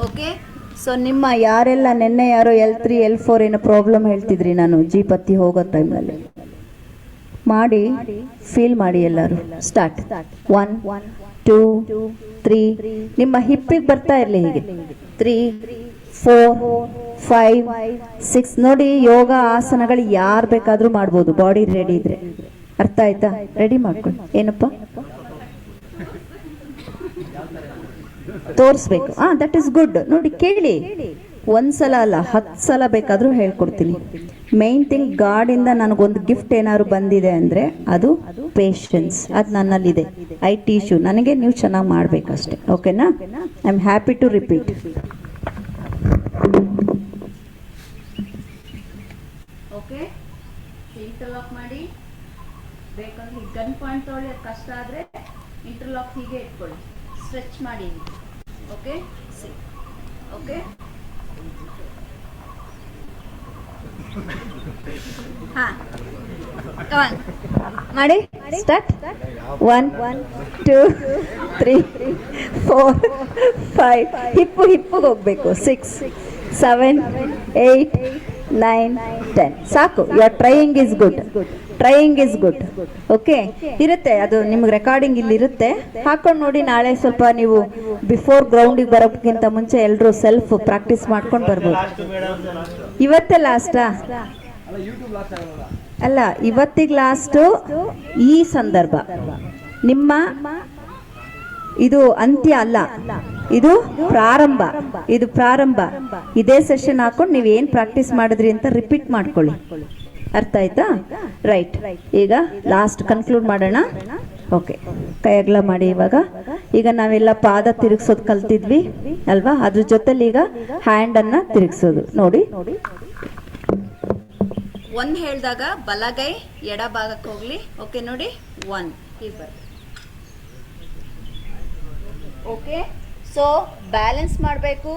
ಓಕೆ, ಸೊ ನಿಮ್ಮ ಯಾರೆಲ್ಲ ನಿನ್ನೆ ಯಾರೋ L3 L4 ಏನೋ ಪ್ರಾಬ್ಲಮ್ ಹೇಳ್ತಿದ್ರಿ, ನಾನು ಜೀಪತ್ತಿ ಹೋಗೋ ಟೈಮ್ನಲ್ಲಿ ಮಾಡಿ ಫೀಲ್ ಮಾಡಿ ಎಲ್ಲರೂ. ಸ್ಟಾರ್ಟ್. 1 2 3. ನಿಮ್ಮ ಹಿಪ್ಪಿಗೆ ಬರ್ತಾ ಇರಲಿ ಹೀಗೆ. 3 4 5 6. ನೋಡಿ, ಯೋಗ ಆಸನಗಳು ಯಾರು ಬೇಕಾದ್ರೂ ಮಾಡ್ಬೋದು, ಬಾಡಿ ರೆಡಿ ಇದ್ರೆ. ಅರ್ಥ ಆಯ್ತಾ? ರೆಡಿ ಮಾಡ್ಕೊಳ್ಳಿ. ಏನಪ್ಪ ತೋರಿಸ್ಬೇಕು? That is good. ನೋಡಿ, ಕೇಳಿ. ಒಂದ್ಸಲ ಅಲ್ಲ 10 ಸಲ ಬೇಕಾದರೂ ಹೇಳ್ಕೊಡ್ತೀನಿ. ಮೇನ್ ಥಿಂಗ್ ಗಾಡಿಂದ ನನಗೊಂದು ಗಿಫ್ಟ್ ಏನಾದ್ರು ಬಂದಿದೆ ಅಂದರೆ ಅದು ಪೇಷನ್ಸ್. ಅದು ನನ್ನಲ್ಲಿದೆ. I teach you. ನನಗೆ ನೀವು ಚೆನ್ನಾಗಿ ಮಾಡಬೇಕಷ್ಟೆ. ಓಕೆನಾ? I am happy to repeat. Okay, interlock ಮಾಡಿ. ಬೇಕಂದ್ರೆ ಗನ್ ಪಾಯಿಂಟ್ ತೊಗೊಳ್ಳಿ, ಅದು ಕಷ್ಟ ಆದರೆ ಇಂಟರ್ಲಾಕ್ ಹೀಗೆ ಇಟ್ಕೊಳ್ಳಿ, ಸ್ಟ್ರೆಚ್ ಮಾಡಿ. Okay, C. ಓಕೆ, ಹಾಂ ಮಾಡಿ. ಸ್ಟಾರ್ಟ್. 1 2 3 4 5. ಹಿಪ್ಪಿಗೆ ಹೋಗ್ಬೇಕು. 6 7 8 9 10. ಸಾಕು. Your trying is good. Trying is good. Okay, ಇರುತ್ತೆ ಅದು ನಿಮ್ಗೆ ರೆಕಾರ್ಡಿಂಗ್ ಇಲ್ಲಿ ಇರುತ್ತೆ, ಹಾಕೊಂಡು ನೋಡಿ. ನಾಳೆ ಸ್ವಲ್ಪ ನೀವು ಬಿಫೋರ್ ಗ್ರೌಂಡಿಗೆ ಬರೋಕ್ಕಿಂತ ಮುಂಚೆ ಎಲ್ಲರೂ ಸೆಲ್ಫ್ ಪ್ರಾಕ್ಟೀಸ್ ಮಾಡ್ಕೊಂಡು ಬರ್ಬೋದು. ಇವತ್ತೇ ಲಾಸ್ಟಾ? ಅಲ್ಲ, ಇವತ್ತಿಗೆ ಲಾಸ್ಟು. ಈ ಸಂದರ್ಭ ನಿಮ್ಮ ಇದು ಅಂತ್ಯ ಅಲ್ಲ, ಇದು ಪ್ರಾರಂಭ. ಇದು ಪ್ರಾರಂಭ. ಇದೇ ಸೆಷನ್ ಹಾಕೊಂಡು ನೀವು ಏನು ಪ್ರಾಕ್ಟೀಸ್ ಮಾಡಿದ್ರಿ ಅಂತ ರಿಪೀಟ್ ಮಾಡ್ಕೊಳ್ಳಿ. ಅರ್ಥ ಆಯ್ತಾ? ರೈಟ್. ಈಗ ಲಾಸ್ಟ್ ಕನ್ಕ್ಲೂಡ್ ಮಾಡೋಣ. ಓಕೆ, ಕೈ ಅಗಲ ಮಾಡಿ. ಈಗ ನಾವೆಲ್ಲ ಪಾದ ತಿರುಗಿಸೋದು ಕಲ್ತಿದ್ವಿ ಅಲ್ವಾ? ಅದ್ರ ಜೊತೆಲಿ ಈಗ ಹ್ಯಾಂಡ್ ಅನ್ನ ತಿರುಗಿಸೋದು. ನೋಡಿ, 1 ಹೇಳಿದಾಗ ಬಲಗೈ ಎಡ ಭಾಗಕ್ಕೆ ಹೋಗ್ಲಿ. ಓಕೆ, ನೋಡಿ 1 ಹೀಗೆ. ಓಕೆ, ಸೊ ಬ್ಯಾಲೆನ್ಸ್ ಮಾಡಬೇಕು.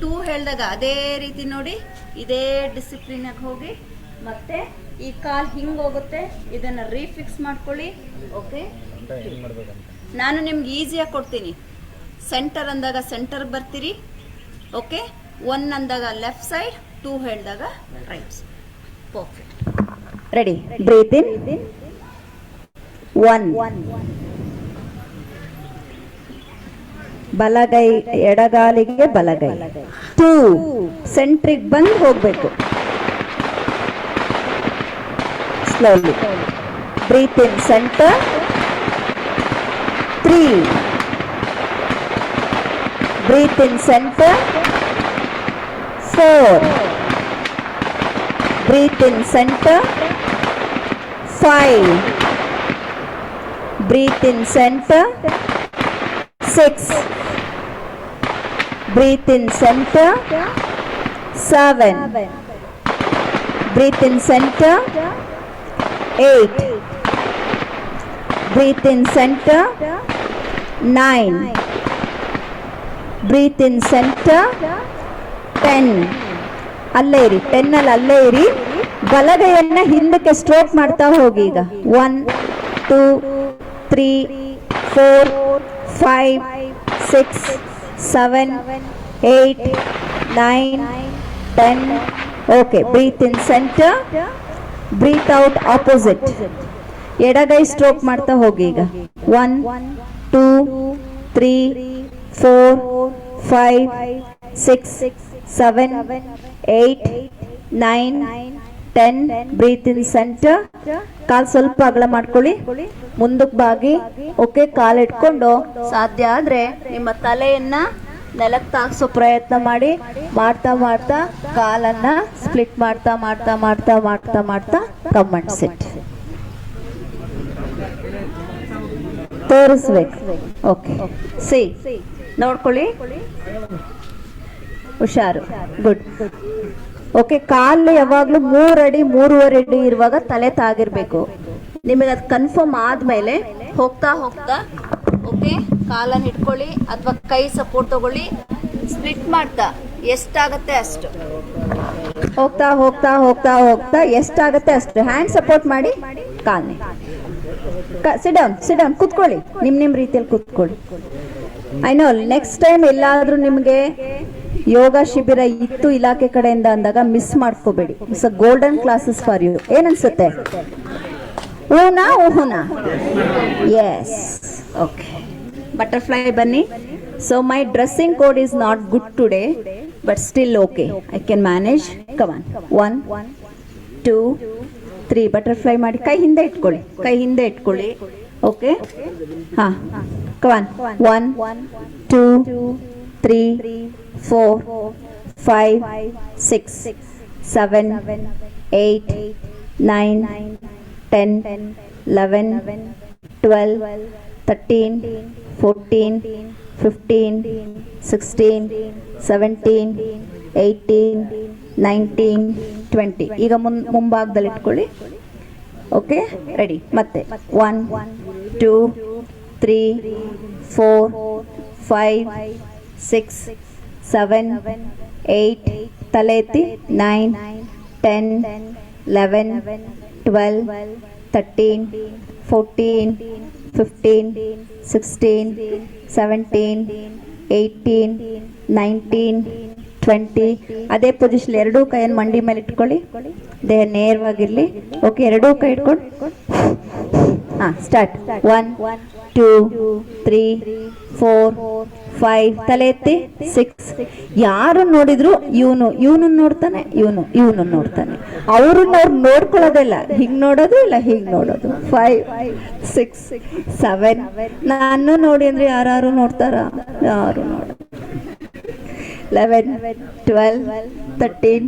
2 ಹೇಳಿದಾಗ ಅದೇ ರೀತಿ ನೋಡಿ, ಇದೇ ಡಿಸಿಪ್ಲಿನ್ ಆಗಿ ಹೋಗಿ. ಮತ್ತೆ ಈ ಕಾಲ್ ಹಿಂಗ್ ಹೋಗುತ್ತೆ, ಇದನ್ನ ರೀಫಿಕ್ಸ್ ಮಾಡ್ಕೊಳ್ಳಿ. ಓಕೆ, ನಾನು ನಿಮ್ಗೆ ಈಸಿಯಾಗಿ ಕೊಡ್ತೀನಿ. ಸೆಂಟರ್ ಅಂದಾಗ ಸೆಂಟರ್ ಬರ್ತೀರಿ. ಓಕೆ, 1 ಅಂದಾಗ ಲೆಫ್ಟ್ ಸೈಡ್, 2 ಹೇಳಿದಾಗ right side. Perfect. Ready? Breathe in. 1 ಬಲಗೈ ಎಡಗಾಲಿಗೆ ಬಲಗೈ. 2 ಸೆಂಟ್ರಿಗೆ ಬಂದು ಹೋಗ್ಬೇಕು. Slowly. Breathe in center. 3. Breathe in center. 4. Breathe in center. 5. Breathe in center. 6. Breathe in center. 7. Breathe in center. 8. Breathe in center. 9. Breathe in center. 10. ಅಲ್ಲೇ ಇರಿ. 10 ಅಲ್ಲಿ ಅಲ್ಲೇ ಇರಿ. ಬಲಗೈಯನ್ನ ಹಿಂದಕ್ಕೆ ಸ್ಟ್ರೋಕ್ ಮಾಡ್ತಾ ಹೋಗಿ. ಈಗ 1 2 3 4 5 6 7 8 9 10. Okay, breathe in centre. Breathe out opposite. ಎಡಗೈ ಸ್ಟ್ರೋಕ್ ಮಾಡ್ತಾ ಹೋಗಿ. ಈಗ 1 2 3 4 5 6 7 8 9 10. Breathe in centre. ಕಾಲ್ ಸ್ವಲ್ಪ ಅಗಲ ಮಾಡ್ಕೊಳ್ಳಿ, ಮುಂದಕ್ಕೆ ಬಾಗಿ. ಓಕೆ, ಕಾಲ್ ಇಟ್ಕೊಂಡು ಸಾಧ್ಯ ಆದ್ರೆ ನಿಮ್ಮ ತಲೆಯನ್ನ ನೆಲಕ್ಕೆ ತಾಗಿಸೋ ಪ್ರಯತ್ನ ಮಾಡಿ. ಮಾಡ್ತಾ ಮಾಡ್ತಾ ಕಾಲನ್ನ ಸ್ಪ್ಲಿಟ್ ಮಾಡ್ತಾ ಮಾಡ್ತಾ ಮಾಡ್ತಾ ಮಾಡ್ತಾ ಮಾಡ್ತಾ ಕಮ್ ಅಂಡ್ ಸಿಟ್. ತೋರಿಸ್ಬೇಕು. ಓಕೆ, ಸಿ ನೋಡ್ಕೊಳ್ಳಿ, ಹುಷಾರು. ಗುಡ್. ಓಕೆ, ಕಾಲು ಯಾವಾಗ್ಲೂ 3 ಅಡಿ 3.5 ಅಡಿ ಇರುವಾಗ ತಲೆ ತಾಗಿರ್ಬೇಕು. ನಿಮಗೆ ಅದು ಕನ್ಫರ್ಮ್ ಆದ್ಮೇಲೆ ಹೋಗ್ತಾ ಹೋಗ್ತಾ ಓಕೆ ಕಾಲನ್ನು ಇಟ್ಕೊಳ್ಳಿ ಅಥವಾ ಕೈ ಸಪೋರ್ಟ್ ತಗೊಳ್ಳಿ. ಸ್ಪ್ಲಿಟ್ ಮಾಡ್ತಾ ಎಷ್ಟಾಗತ್ತೆ ಅಷ್ಟು ಹೋಗ್ತಾ ಹೋಗ್ತಾ ಹೋಗ್ತಾ ಹೋಗ್ತಾ ಎಷ್ಟಾಗತ್ತೆ ಅಷ್ಟು ಹ್ಯಾಂಡ್ ಸಪೋರ್ಟ್ ಮಾಡಿ ಕಾಲ್ನಿ. ಸಿಡೌನ್ ಕೂತ್ಕೊಳ್ಳಿ, ನಿಮ್ ರೀತಿಯಲ್ಲಿ ಕೂತ್ಕೊಳ್ಳಿ. ಐ ನೋ ನೆಕ್ಸ್ಟ್ ಟೈಮ್ ಎಲ್ಲಾದ್ರೂ ನಿಮ್ಗೆ ಯೋಗ ಶಿಬಿರ ಇತ್ತು ಇಲಾಖೆ ಕಡೆಯಿಂದ ಅಂದಾಗ ಮಿಸ್ ಮಾಡ್ಕೋಬೇಡಿ. It's a golden classes for you. ಏನನ್ಸುತ್ತೆ? ಊಹುನಾ? ಎಸ್. ಓಕೆ, ಬಟರ್ಫ್ಲೈ ಬನ್ನಿ. So my dressing code is not good today but still okay, I can manage. Come on. 1 2 3 butterfly ಮಾಡಿ. ಕೈ ಹಿಂದೆ ಇಟ್ಕೊಳ್ಳಿ. ಓಕೆ, ಹಾ, ಕಮಾನ್. 1 2 3 4 5, 6, 7, 8, 9, 10, 11, 12, 13, 14, 15, 16, 17, 18, 19, 20. ಈಗ ಮುಂಭಾಗದಲ್ಲಿ ಇಟ್ಕೊಳ್ಳಿ. Okay, ready. ಮತ್ತೆ 1, 2, 3, 4, 5, 6, 7, 8, ತಲೆ ಎತ್ತಿ 9, 10, 11, 12, 13, 14, 15, 16, 17, 18, 19, 20. ಅದೇ ಪೊಸಿಷನ್ ಎರಡೂ ಕೈಯನ್ನು ಮಂಡಿ ಮೇಲೆ ಇಟ್ಕೊಳ್ಳಿ. ದೇಹ ನೇರವಾಗಿರ್ಲಿ. ಓಕೆ, ಎರಡೂ ಕೈ ಇಟ್ಕೊಂಡು ಸ್ಟಾರ್ಟ್. 1, 2, 3, 4, 5, ತಲೆ ಎತ್ತಿ 6. ಯಾರು ನೋಡಿದ್ರು ಇವನು ನೋಡ್ತಾನೆ, ಇವನು ನೋಡ್ತಾನೆ. ಅವ್ರನ್ನ ಅವ್ರು ನೋಡ್ಕೊಳ್ಳೋದಿಲ್ಲ, ಹಿಂಗ್ ನೋಡೋದು ಇಲ್ಲ ಹಿಂಗ್ ನೋಡೋದು. 5, 6, 7. ನಾನು ನೋಡಿ ಅಂದ್ರೆ ಯಾರು ನೋಡ್ತಾರ? ಯಾರು ನೋಡ. 11, 12, 13,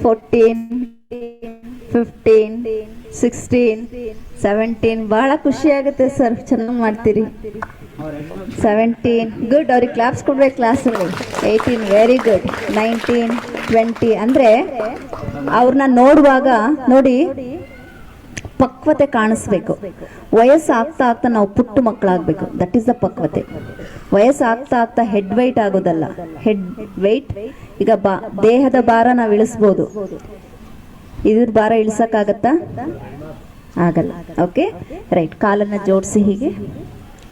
14, 15, 16, 17. ಬಹಳ ಖುಷಿ ಆಗುತ್ತೆ ಸರ್, ಚೆನ್ನಾಗಿ ಮಾಡ್ತೀರಿ. 17, ಗುಡ್. ಅವ್ರಿಗೆ ಕ್ಲಾಪ್ಸ್ ಕೊಡ್ಬೇಕು ಕ್ಲಾಸಲ್ಲಿ. 18, ವೆರಿ ಗುಡ್. 19, 20. ಅಂದ್ರೆ ಅವ್ರನ್ನ ನೋಡುವಾಗ ನೋಡಿ ಪಕ್ವತೆ ಕಾಣಿಸ್ಬೇಕು. ವಯಸ್ಸು ಆಗ್ತಾ ಆಗ್ತಾ ನಾವು ಪುಟ್ಟ ಮಕ್ಕಳಾಗಬೇಕು. ದಟ್ ಈಸ್ ದ ಪಕ್ವತೆ. ವಯಸ್ಸು ಆಗ್ತಾ ಆಗ್ತಾ ಹೆಡ್ ವೆಯ್ಟ್ ಆಗೋದಲ್ಲ. ಹೆಡ್ ವೆಯ್ಟ್ ಈಗ ದೇಹದ ಭಾರ ನಾವು ಇಳಿಸ್ಬೋದು, ಇದ್ರ ಭಾರ ಇಳಿಸಕ್ಕಾಗತ್ತಾ? ಆಗಲ್ಲ. Okay, right. ಕಾಲನ್ನ ಜೋಡಿಸಿ ಹೀಗೆ,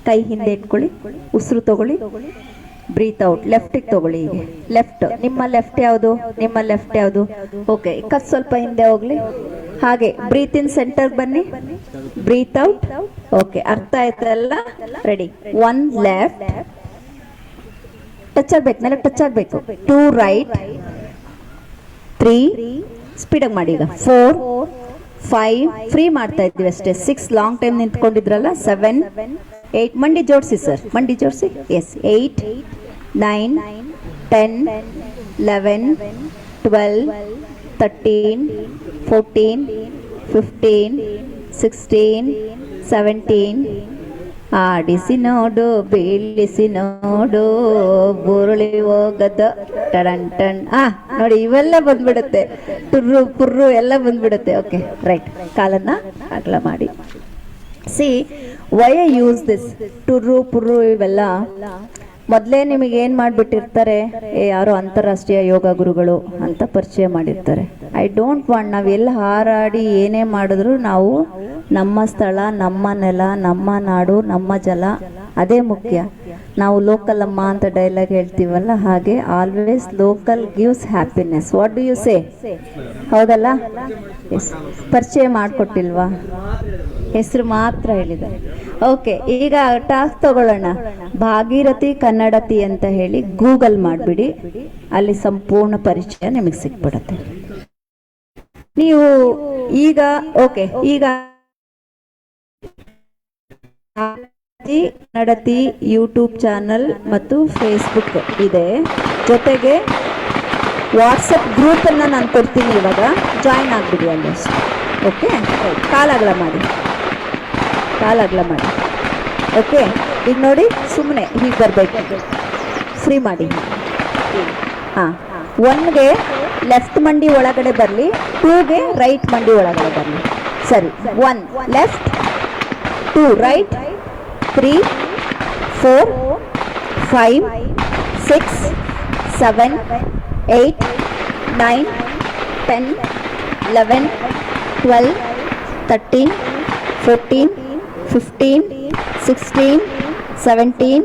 ಕೈ ಹಿಂದೆ ಇಟ್ಕೊಳ್ಳಿ, ಉಸಿರು ತಗೊಳ್ಳಿ, ಬ್ರೀತ್ ಔಟ್. ಲೆಫ್ಟಿಗೆ ತಗೊಳ್ಳಿ. ಹೀಗೆ ಲೆಫ್ಟ್. ನಿಮ್ಮ ಲೆಫ್ಟ್ ಯಾವುದು? ನಿಮ್ಮ ಲೆಫ್ಟ್ ಯಾವುದು? ಓಕೆ, ಕತ್ ಸ್ವಲ್ಪ ಹಿಂದೆ ಹೋಗ್ಲಿ. ಹಾಗೆ ಬ್ರೀತ್ ಇನ್ ಸೆಂಟರ್ ಬನ್ನಿ, ಬ್ರೀತ್ ಔಟ್. ಓಕೆ, ಅರ್ಥ ಆಯ್ತಲ್ಲ? ರೆಡಿ. 1 ಲೆಫ್ಟ್, ಟಚ್ ಆಗ್ಬೇಕು, ನೆಲ ಟಚ್ ಆಗ್ಬೇಕು. 2 ರೈಟ್, 3 ಸ್ಪೀಡಾಗಿ ಮಾಡಿ. ಈಗ 4, 5 ಫ್ರೀ ಮಾಡ್ತಾ ಇದ್ದೀವಿ ಅಷ್ಟೇ. 6 ಲಾಂಗ್ ಟೈಮ್ ನಿಂತ್ಕೊಂಡಿದ್ರಲ್ಲ. 7, 8 ಮಂಡಿ ಜೋಡಿಸಿ ಸರ್, ಮಂಡಿ ಜೋಡಿಸಿ. ಎಸ್. 8, 9, 10, 11, 12, 13, 14, 15, 16, 17. ಆಡಿಸಿ ನೋಡು, ಬೀಳಿಸಿ ನೋಡು, ಬುರುಳಿ ಹೋಗದ ಟಡನ್ ಟನ್. ನೋಡಿ, ಇವೆಲ್ಲ ಬಂದ್ಬಿಡುತ್ತೆ. ಟುರ್ರು ಪುರ್ರು ಎಲ್ಲ ಬಂದ್ಬಿಡುತ್ತೆ. Okay, right. ಕಾಲನ್ನ ಅಗಲ ಮಾಡಿ. See, why I use this ಟುರ್ರು ಪುರ್ರು ಇವೆಲ್ಲ ಮೊದಲೇ ನಿಮಗೆ ಏನು ಮಾಡಿಬಿಟ್ಟಿರ್ತಾರೆ, ಯಾರೋ ಅಂತಾರಾಷ್ಟ್ರೀಯ ಯೋಗ ಗುರುಗಳು ಅಂತ ಪರಿಚಯ ಮಾಡಿರ್ತಾರೆ. I don't want. ನಾವು ಎಲ್ಲ ಹಾರಾಡಿ ಏನೇ ಮಾಡಿದ್ರು ನಾವು ನಮ್ಮ ಸ್ಥಳ, ನಮ್ಮ ನೆಲ, ನಮ್ಮ ನಾಡು, ನಮ್ಮ ಜಲ, ಅದೇ ಮುಖ್ಯ. ನಾವು ಲೋಕಲ್ ಅಮ್ಮ ಅಂತ ಡೈಲಾಗ್ ಹೇಳ್ತೀವಲ್ಲ, ಹಾಗೆ always local gives happiness. What do you say? ಹೌದಲ್ಲ? ಎಸ್. ಪರಿಚಯ ಮಾಡಿಕೊಟ್ಟಿಲ್ವಾ? ಹೆಸರು ಮಾತ್ರ ಹೇಳಿದ್ದಾರೆ. ಓಕೆ, ಈಗ ಟಾಸ್ಕ್ ತಗೊಳ್ಳೋಣ. ಭಾಗೀರಥಿ ಕನ್ನಡತಿ ಅಂತ ಹೇಳಿ ಗೂಗಲ್ ಮಾಡಿಬಿಡಿ, ಅಲ್ಲಿ ಸಂಪೂರ್ಣ ಪರಿಚಯ ನಿಮಗೆ ಸಿಕ್ಬಿಡುತ್ತೆ. ನೀವು ಈಗ ಓಕೆ, ಈಗ ಕನ್ನಡತಿ ಯೂಟ್ಯೂಬ್ ಚಾನಲ್ ಮತ್ತು ಫೇಸ್ಬುಕ್ ಇದೆ. ಜೊತೆಗೆ ವಾಟ್ಸಪ್ ಗ್ರೂಪ್ ಅನ್ನ ನಾನು ಕೊಡ್ತೀನಿ, ಇವಾಗ ಜಾಯಿನ್ ಆಗ್ಬಿಡಿ ಅಲ್ಲಿ ಅಷ್ಟೇ. ಓಕೆ, ಕಾಲಾಗಲ ಮಾಡಿ, ಕಾಲಾಗಲ ಮಾಡಿ. ಓಕೆ, ಈಗ ನೋಡಿ, ಸುಮ್ಮನೆ ಹೀಗೆ ಬರಬೇಕು, ಫ್ರೀ ಮಾಡಿ. 1ಗೆ ಲೆಫ್ಟ್ ಮಂಡಿ ಒಳಗಡೆ ಬರಲಿ, 2ಗೆ ರೈಟ್ ಮಂಡಿ ಒಳಗಡೆ ಬರಲಿ. ಸರಿ. 1 ಲೆಫ್ಟ್, 2 ರೈಟ್, 3, 4, 5, 6, 7, 8, 9, 10, 11, 12, 13, 14, 15, 16, 17,